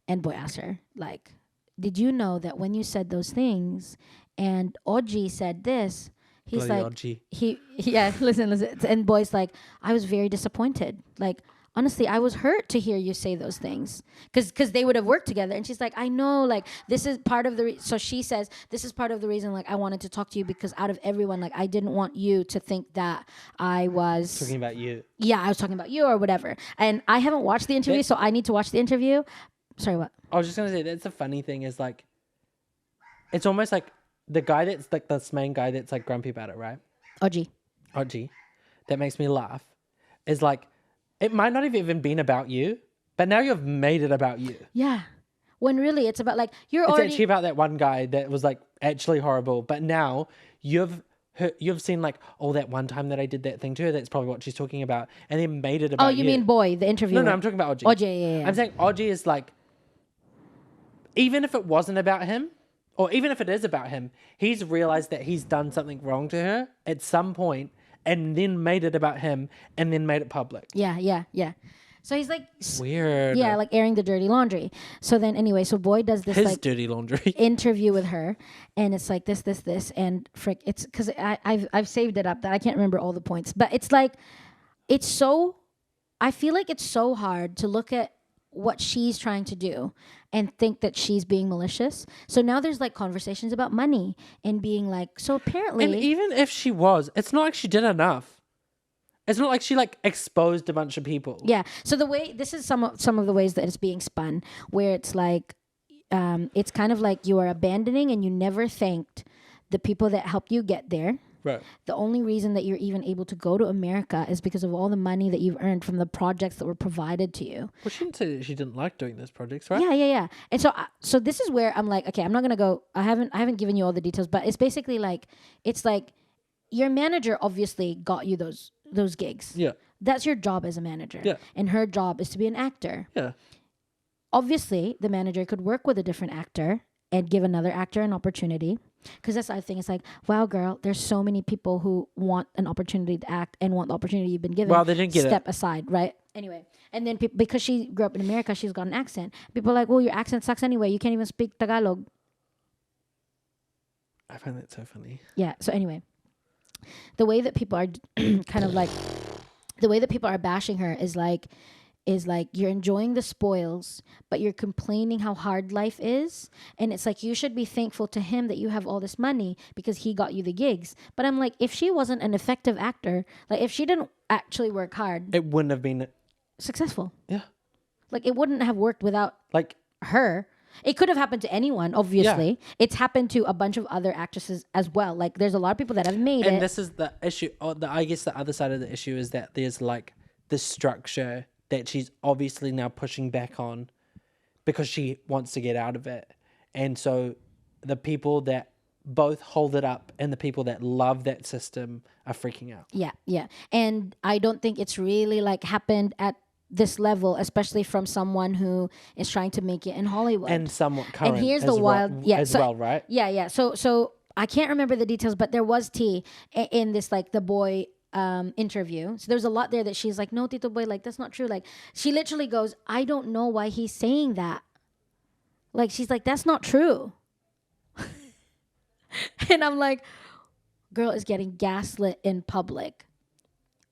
and Boy asks her, like, did you know that when you said those things and Ozzy said this, he's Bloody like, Ozzy. listen. And Boy's like, I was very disappointed. Like, honestly, I was hurt to hear you say those things because they would have worked together. And she's like, I know, like, this is part of the so she says, this is part of the reason, like, I wanted to talk to you, because out of everyone, like, I didn't want you to think that I was talking about you. Yeah, I was talking about you or whatever. And I haven't watched the interview, so I need to watch the interview. Sorry, what? I was just gonna say that's the funny thing is like, it's almost like the guy that's like this main guy that's like grumpy about it, right? Ozzy. Ozzy, that makes me laugh. Is like, it might not have even been about you, but now you've made it about you. Yeah. When really it's about like It's actually about that one guy that was like actually horrible, but now you've seen like, oh, that one time that I did that thing to her, that's probably what she's talking about, and then made it about Oh, you mean Boy, the interview? No, I'm talking about Ozzy. Ozzy, yeah. I'm saying Ozzy is like, even if it wasn't about him, or even if it is about him, he's realized that he's done something wrong to her at some point, and then made it about him, and then made it public. Yeah. So he's like Weird. Yeah, like airing the dirty laundry. So then anyway, so Boy does this His like dirty laundry interview with her, and it's like this, and frick, it's because I've saved it up that I can't remember all the points, but it's like I feel like it's so hard to look at what she's trying to do and think that she's being malicious. So now there's like conversations about money and being like, so apparently, And even if she was, it's not like she did enough. It's not like she like exposed a bunch of people. Yeah. So the way this is some of the ways that it's being spun, where it's like, it's kind of like you are abandoning and you never thanked the people that helped you get there. Right. The only reason that you're even able to go to America is because of all the money that you've earned from the projects that were provided to you. Well, she didn't say that she didn't like doing those projects, right? Yeah. And so this is where I'm like, okay, I'm not gonna go. I haven't given you all the details, but it's basically like, it's like your manager obviously got you those gigs. Yeah. That's your job as a manager. Yeah. And her job is to be an actor. Yeah. Obviously, the manager could work with a different actor and give another actor an opportunity. Because that's the other thing. It's like, wow, girl, there's so many people who want an opportunity to act and want the opportunity you've been given. Well, they didn't get Step aside, right? Anyway. And then because she grew up in America, she's got an accent. People are like, well, your accent sucks anyway. You can't even speak Tagalog. I find that so funny. Yeah. So anyway, the way that people are kind of like, the way that people are bashing her is like you're enjoying the spoils, but you're complaining how hard life is. And it's like, you should be thankful to him that you have all this money because he got you the gigs. But I'm like, if she wasn't an effective actor, like if she didn't actually work hard, It wouldn't have been successful. Yeah. Like it wouldn't have worked without Like her. It could have happened to anyone, obviously. Yeah. It's happened to a bunch of other actresses as well. Like there's a lot of people that have made it. And this is the issue, or I guess the other side of the issue is that there's like the structure that she's obviously now pushing back on because she wants to get out of it. And so the people that both hold it up and the people that love that system are freaking out. Yeah. And I don't think it's really like happened at this level, especially from someone who is trying to make it in Hollywood. And somewhat current. And here's the wild... right? Yeah. So I can't remember the details, but there was tea in this, like, the Boy... interview. So there's a lot there that she's like, no, Tito Boy, like that's not true. Like she literally goes, I don't know why he's saying that. Like she's like, that's not true. And I'm like, girl is getting gaslit in public.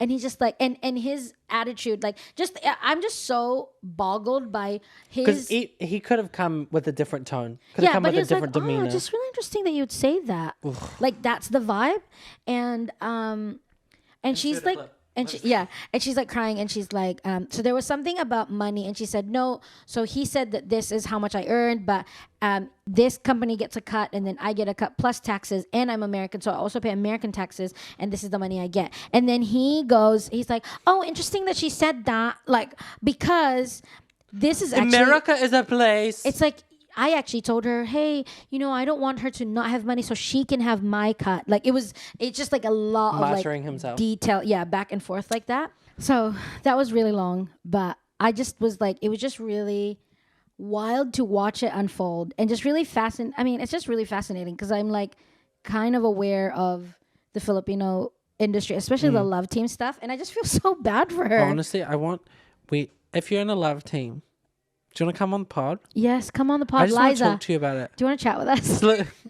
And he's just like, and his attitude, like I'm just so boggled by his. Because he could have come with a different tone. Could have come with a different demeanor. Oh, just really interesting that you'd say that. Like that's the vibe. And she's like, and she's like crying, and she's like, so there was something about money, and she said no. So he said that this is how much I earned, but this company gets a cut, and then I get a cut plus taxes, and I'm American, so I also pay American taxes, and this is the money I get. And then he's like, oh, interesting that she said that, like because this is actually, America is a place. It's like. I actually told her, hey, I don't want her to not have money so she can have my cut. Like it's just like a lot of like himself. Detail. Yeah, back and forth like that. So that was really long, but I just was like, it was just really wild to watch it unfold and just really fascinating. I mean, it's just really fascinating because I'm like kind of aware of the Filipino industry, especially the love team stuff. And I just feel so bad for her. Honestly, if you're in a love team, do you want to come on the pod? Yes, come on the pod. I just want to Laiza, talk to you about it. do you want to chat with us?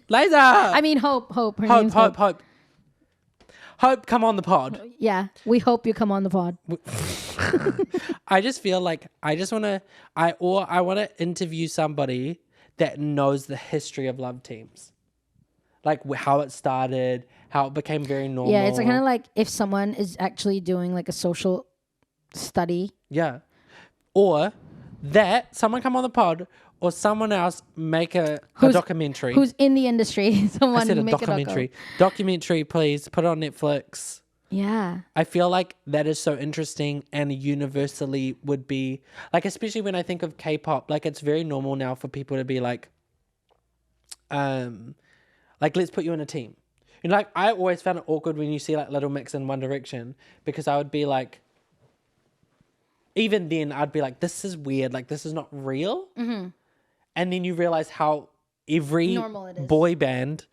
Liza! I mean, Hope. Her name's Hope. Hope, come on the pod. Yeah, we hope you come on the pod. I just feel like I want to interview somebody that knows the history of love teams. Like how it started, how it became very normal. Yeah, it's kind of like if someone is actually doing like a social study. Yeah. Or that someone come on the pod or someone else make a documentary. Who's in the industry? Someone I said a make documentary. Documentary, please put it on Netflix. Yeah. I feel like that is so interesting and universally would be like, especially when I think of K-pop, like it's very normal now for people to be like let's put you in a team. You know, like I always found it awkward when you see like Little Mix in One Direction because I would be like, even then I'd be like, this is weird. Like this is not real. Mm-hmm. And then you realize how every boy band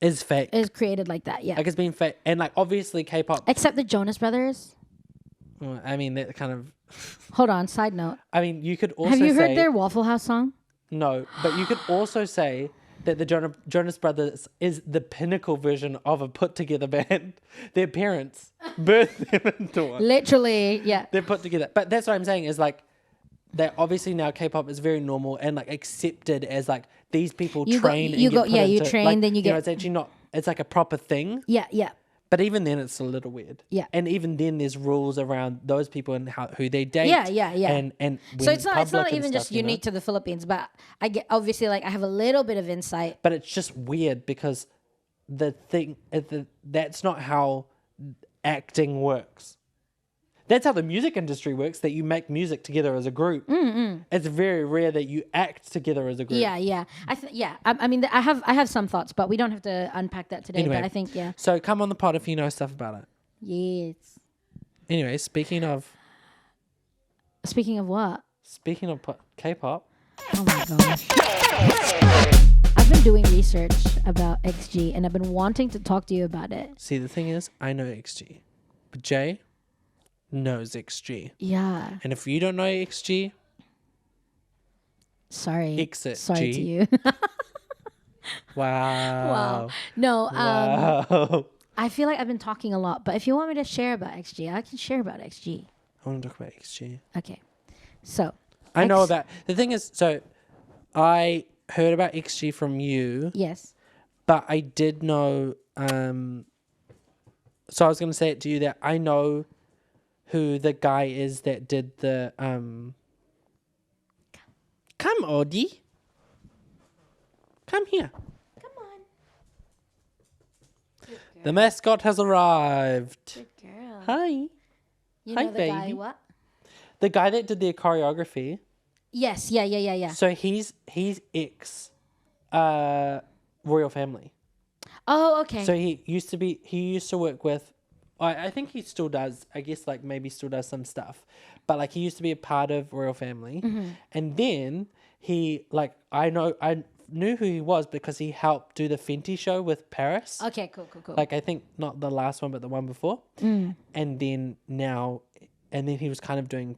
is fake. Is created like that, yeah. Like it's been fake. And like obviously K-pop. Except the Jonas Brothers. Well, I mean, that kind of. Hold on, side note. I mean, you could also Have you heard say, their Waffle House song? No, but you could also say that the Jonas Brothers is the pinnacle version of a put together band. Their parents birthed them into one. Literally, yeah. They're put together. But that's what I'm saying is like, that obviously now K-pop is very normal and like accepted as like these people train. You train, like, then you get. know, it's actually not. It's like a proper thing. Yeah, yeah. But even then, it's a little weird. Yeah. And even then, there's rules around those people and who they date. Yeah. And so it's not even just unique to the Philippines, but I get obviously like I have a little bit of insight. But it's just weird because that's not how acting works. That's how the music industry works, that you make music together as a group. Mm-hmm. It's very rare that you act together as a group. Yeah. I mean, I have some thoughts, but we don't have to unpack that today. Anyway, but I think, yeah. So come on the pod if you know stuff about it. Yes. Anyway, speaking of what? Speaking of K-pop. Oh my gosh. I've been doing research about XG, and I've been wanting to talk to you about it. See, the thing is, I know XG, but Jay knows XG. Yeah. And if you don't know XG, sorry G. to you. Wow. No, Wow. I feel like I've been talking a lot, but if you want me to share about XG, I can share about XG. I want to talk about XG. Okay. So I know about the thing is, so I heard about XG from you. Yes. But I did know so I was gonna say it to you that I know who the guy is that did the come Odie. Come here. Come on. Good girl. The mascot has arrived. Good girl. Hi. You Hi, know the baby. guy what? The guy that did the choreography. Yes, yeah. So he's ex royal family. Oh, okay. So he used to work with, I think he still does, I guess like maybe still does some stuff, but like he used to be a part of royal family. Mm-hmm. And then he like, I knew who he was because he helped do the Fenty show with Paris. Okay, cool. Like I think not the last one, but the one before. Mm. And then he was kind of doing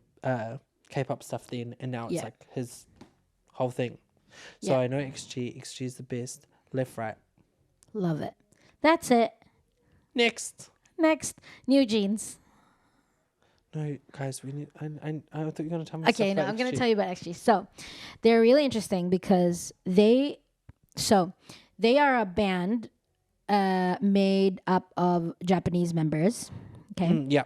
K-pop stuff then, and now it's like his whole thing. So I know XG is the best. Left, right. Love it. That's it. Next, New Jeans. No, guys, we need. I thought you were going to tell me. Okay, no, I'm going to tell you about XG. So, they're really interesting because they are a band made up of Japanese members. Okay. Yeah.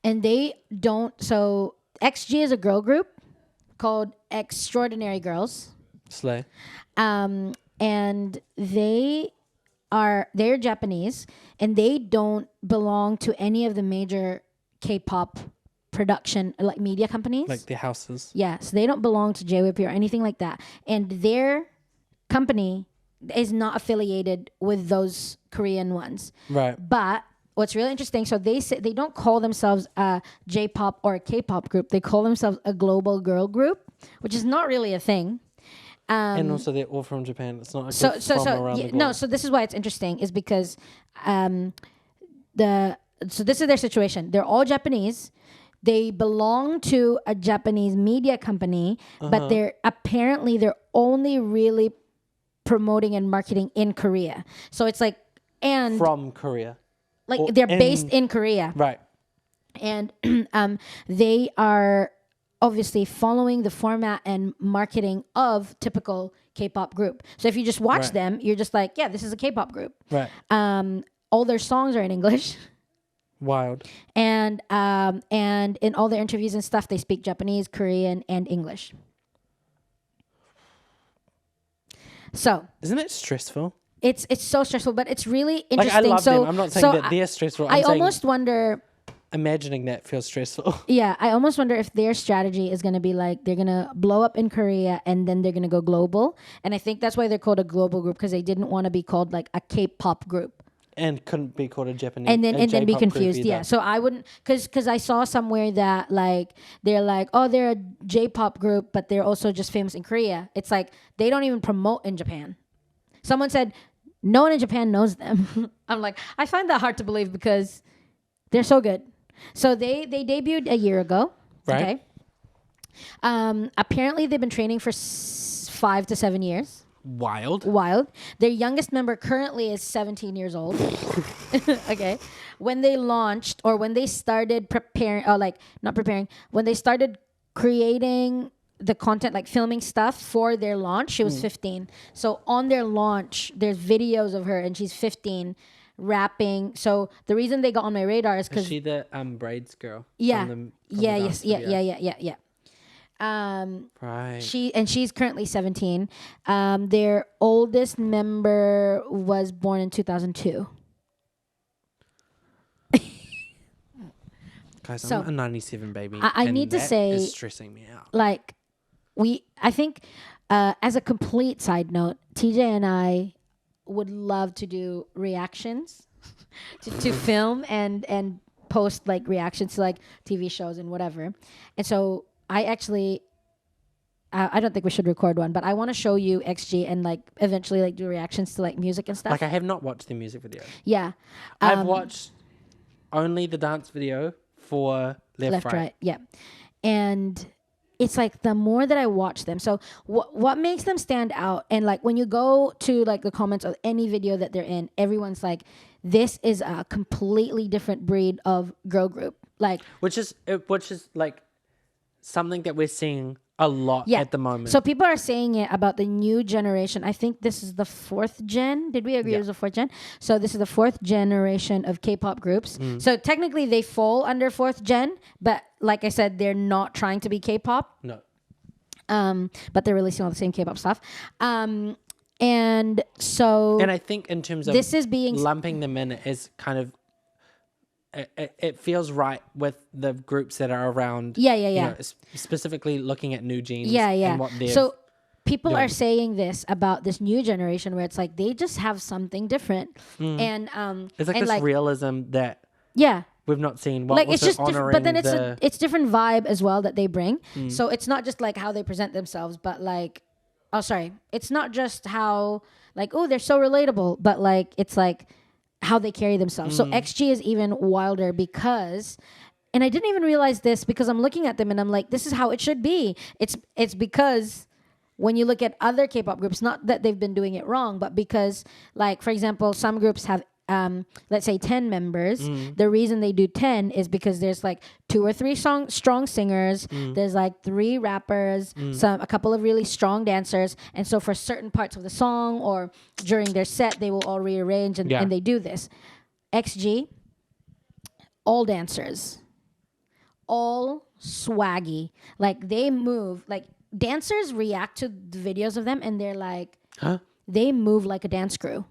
And they don't. So XG is a girl group called Extraordinary Girls. Slay. And they're Japanese, and they don't belong to any of the major K-pop production like media companies. Like the houses. Yeah, so they don't belong to JYP or anything like that. And their company is not affiliated with those Korean ones. Right. But what's really interesting, so they say they don't call themselves a J-pop or a K-pop group. They call themselves a global girl group, which is not really a thing. And also they're all from Japan. It's not like from around the globe. No, so this is why it's interesting is because so this is their situation. They're all Japanese. They belong to a Japanese media company, but they're only really promoting and marketing in Korea. So it's like from Korea. Like they're based in Korea. Right. And they are obviously following the format and marketing of typical K-pop group. So if you just watch them, you're just like, yeah, this is a K-pop group. Right. All their songs are in English. Wild. And in all their interviews and stuff, they speak Japanese, Korean, and English. So Isn't it stressful? it's so stressful, but it's really Like, interesting. I love so them. I'm not saying that they're stressful. I I'm saying almost wonder. imagining that feels stressful. Yeah, I almost wonder if their strategy is going to be like they're going to blow up in Korea and then they're going to go global. And I think that's why they're called a global group, because they didn't want to be called like a K-pop group. And couldn't be called a Japanese. And then be J-pop confused. group Yeah. either. So I wouldn't, because I saw somewhere that like they're like, oh, they're a J-pop group, but they're also just famous in Korea. It's like they don't even promote in Japan. Someone said no one in Japan knows them. I'm like, I find that hard to believe because they're so good. So they debuted a year ago. Right. Okay. Apparently they've been training for 5 to 7 years. Wild. Their youngest member currently is 17 years old. Okay. When they launched, or when they started preparing, when they started creating the content, like filming stuff for their launch, she was 15. So on their launch, there's videos of her and she's 15 rapping. So the reason they got on my radar is Is because she the braids girl? yeah, From the yeah, dance yes, video? yeah. Right. She's currently 17. Their oldest member was born in 2002. Guys, So, I'm a 97 baby. I and need to that say, is stressing me out. like, I think, as a complete side note, TJ and I would love to do reactions to film and post like reactions to like TV shows and whatever. And so I actually, I don't think we should record one, but I want to show you XG and like eventually like do reactions to like music and stuff. Like, I have not watched the music video. Yeah. I've watched only the dance video for Left Right. Yeah. And it's like the more that I watch them, so what makes them stand out, and like when you go to like the comments of any video that they're in, everyone's like, this is a completely different breed of girl group. Like, Which is like something that we're seeing a lot yeah. at the moment. So people are saying it about the new generation. I think this is the 4th gen. Did we agree it was the 4th gen? So this is the 4th generation of K-pop groups. So technically they fall under 4th gen, but like I said, they're not trying to be K-pop. No. But they're releasing all the same K-pop stuff. And so And I think in terms of this is being lumping them in is kind of it feels right with the groups that are around. Yeah. You know, specifically looking at New Jeans. Yeah. And what they're So people doing. are saying this about this new generation where it's like they just have something different. And It's like and this realism that yeah. we've not seen. Like it's just honoring but then it's different vibe as well that they bring. So it's not just like how they present themselves, but like it's not just how like, oh, they're so relatable, but like it's like how they carry themselves. So XG is even wilder because, and I didn't even realize this because I'm looking at them and I'm like, this is how it should be. It's because when you look at other K-pop groups, not that they've been doing it wrong, but because like, for example, some groups have let's say 10 members. The reason they do 10 is because there's like 2 or 3 strong singers. There's like 3 rappers, a couple of really strong dancers. And so for certain parts of the song or during their set, they will all rearrange and they do this. XG, all dancers, all swaggy. Like they move, like dancers react to the videos of them and they're like, they move like a dance crew.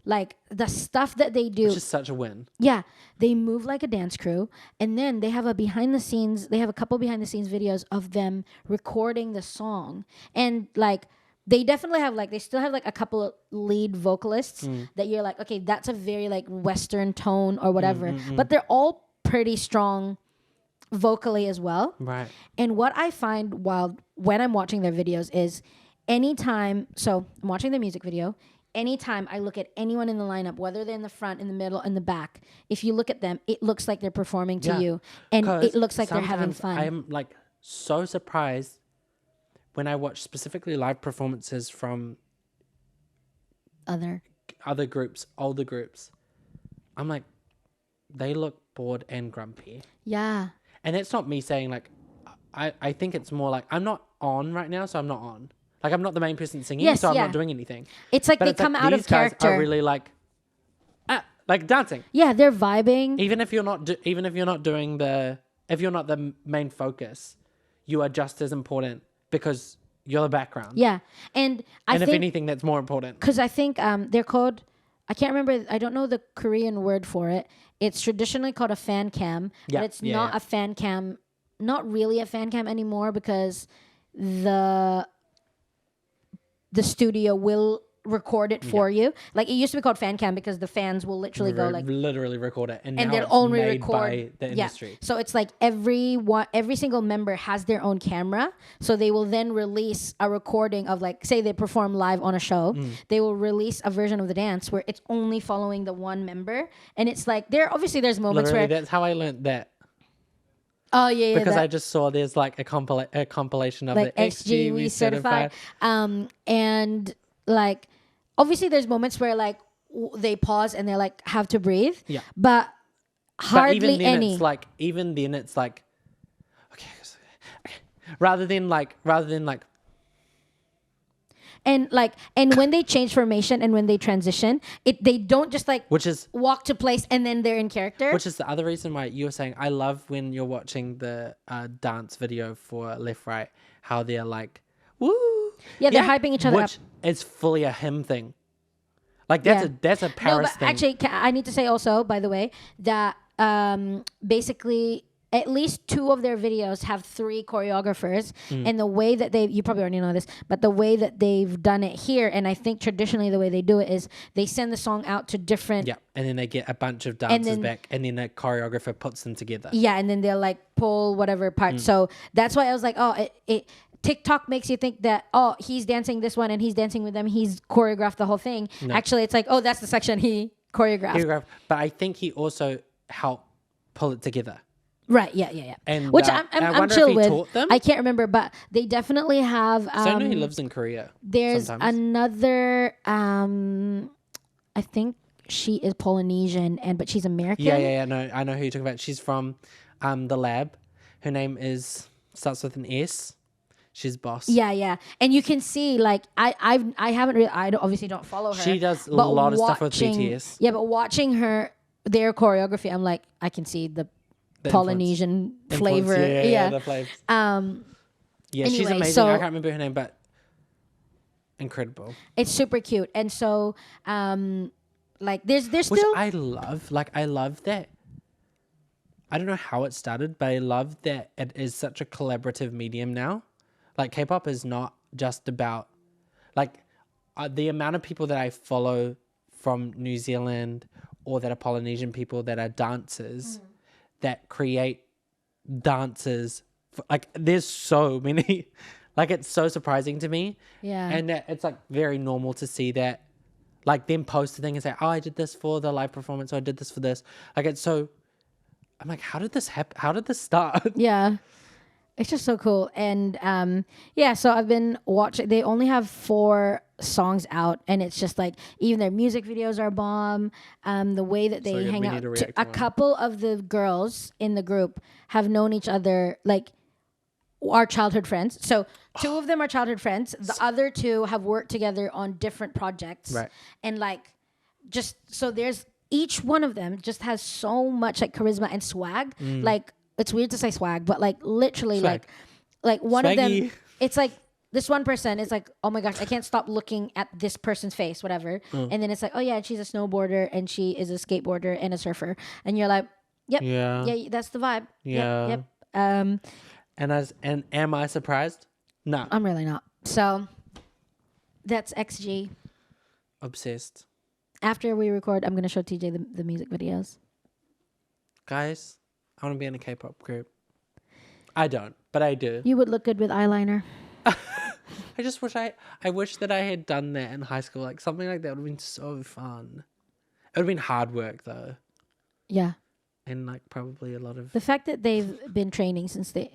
Like the stuff that they do, which is such a win. Yeah, they move like a dance crew, and then they have a behind the scenes. They have a couple behind the scenes videos of them recording the song, and like they definitely have like they still have like a couple of lead vocalists that you're like, okay, that's a very like Western tone or whatever, but they're all pretty strong vocally as well. Right. And what I find when I'm watching their videos is anytime. So I'm watching their music video. Anytime I look at anyone in the lineup, whether they're in the front, in the middle, in the back, if you look at them, it looks like they're performing to you. And it looks like they're having fun. I'm like so surprised when I watch specifically live performances from other groups, older groups. I'm like, they look bored and grumpy. Yeah. And it's not me saying like, I think it's more like, I'm not on right now, so I'm not on. Like, I'm not the main person singing, so I'm not doing anything. It's like But they it's come like out these of character. Guys are really like, like dancing. Yeah, they're vibing. Even if you're not if you're not the main focus, you are just as important because you're the background. Yeah, and I And if think anything, that's more important. because I think they're called. I can't remember. I don't know the Korean word for it. It's traditionally called a fan cam, Yeah, but it's yeah, not yeah. a fan cam. Not really a fan cam anymore because the studio will record it for you. Like it used to be called fan cam because the fans will literally go like, Literally record it, and and now they'll it's only made record by the industry. So it's like every single member has their own camera. So they will then release a recording of like, say they perform live on a show, they will release a version of the dance where it's only following the one member, and it's like there's moments Literally, where that's how I learned that. oh yeah, Because that, I just saw there's like a compilation of like the XG we certified, and like obviously there's moments where like they pause and they like have to breathe, Yeah. but But hardly even then, any. it's like okay, rather than like And when they change formation and when they transition, they don't just like which is walk to place and then they're in character. the other reason why you were saying I love when you're watching the dance video for Left Right, how they're like, woo. Yeah, they're hyping each other up. Which is fully a him thing. Like that's a No, Paris but thing. actually, I need to say also, by the way, that basically at least 2 of their videos have 3 choreographers, and the way that you probably already know this, but the way that they've done it here, and I think traditionally the way they do it is they send the song out to different. Yeah, and then they get a bunch of dancers then- back, and then a choreographer puts them together. Yeah, and then they'll like pull whatever part. So that's why I was like, oh, TikTok makes you think that, oh, he's dancing this one and he's dancing with them. He's choreographed the whole thing. No. Actually, it's like, oh, that's the section he choreographed. But I think he also helped pull it together. Right, yeah. And, Which I I'm wonder if chill he with. taught them? I can't remember, but they definitely have. So I know he lives in Korea. There's sometimes. another. I think she is Polynesian, but she's American. Yeah. No, I know who you're talking about. She's from the lab. Her name starts with an S. She's boss. Yeah, and you can see like I haven't really, obviously don't follow her. She does a but lot of stuff with watching- BTS. Yeah, but watching their choreography, I'm like, I can see the Polynesian flavor. Yeah, the flavors. Yeah, she's anyway, amazing. so- I can't remember her name, but incredible. It's super cute, and so like there's Which still I love. Like I love that. I don't know how it started, but I love that it is such a collaborative medium now. Like K-pop is not just about like the amount of people that I follow from New Zealand or that are Polynesian people that are dancers that create dances. Like there's so many. Like it's so surprising to me. Yeah. And it's like very normal to see that. Like them post the thing and say, oh, I did this for the live performance, or I did this for this. Like it's so. I'm like, how did this happen? How did this start? Yeah. It's just so cool. And so I've been watching. They only have 4 songs out, and it's just like even their music videos are bomb. The way that they So good. hang We out. need to react to A one. couple of the girls in the group have known each other, like our childhood friends. So 2 of them are childhood friends. The other 2 have worked together on different projects. Right. And like, just so there's each one of them just has so much like charisma and swag. Like it's weird to say swag, but like literally Swag. like one of them, Swaggy. it's like this one person is like, oh my gosh, I can't stop looking at this person's face, whatever. And then it's like, oh yeah, she's a snowboarder and she is a skateboarder and a surfer. And you're like, yep, Yeah. yeah, that's the vibe. Yeah. Yep. And am I surprised? No. I'm really not. So that's XG. Obsessed. After we record, I'm going to show TJ the music videos. Guys, I want to be in a K-pop group. I don't, but I do. You would look good with eyeliner. I just wish I wish that I had done that in high school. Like something like that would have been so fun. It would have been hard work though. Yeah. And like probably a lot of The fact that they've been training since like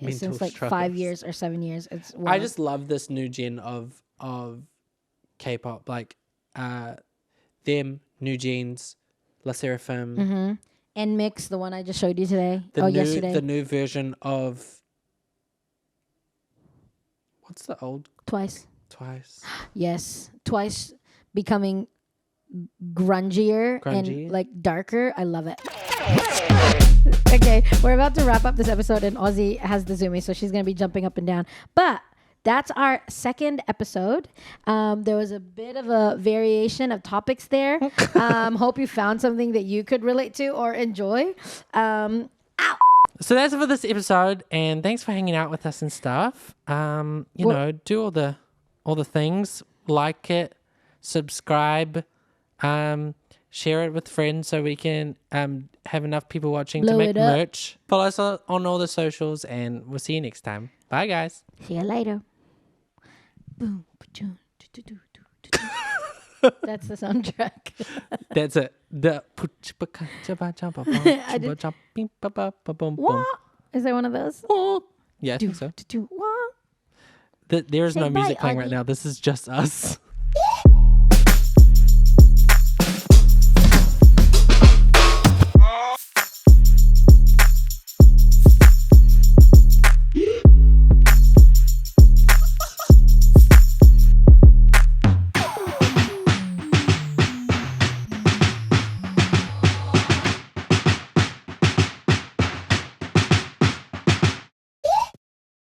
struggles. 5 years or 7 years, it's I just love this new gen of K-pop, like them, New Jeans, La Seraphim, and Mix, the one I just showed you today. Yesterday. the new version of what's the old Twice. Twice. Yes. Twice becoming grungier Grungy. and like darker. I love it. Okay, we're about to wrap up this episode, and Ozzy has the zoomies, so she's gonna be jumping up and down. But that's our second episode. There was a bit of a variation of topics there. Hope you found something that you could relate to or enjoy. So that's it for this episode, and thanks for hanging out with us and stuff. Do all the things, like it, subscribe, share it with friends so we can have enough people watching to Blow make it up. merch. Follow us on all the socials, and we'll see you next time. Bye, guys. See you later. Boom. That's the soundtrack. That's it. Wah. Is there one of those? Yeah, I think so. Wah. There is Say no music bye, playing right Augie. now. This is just us.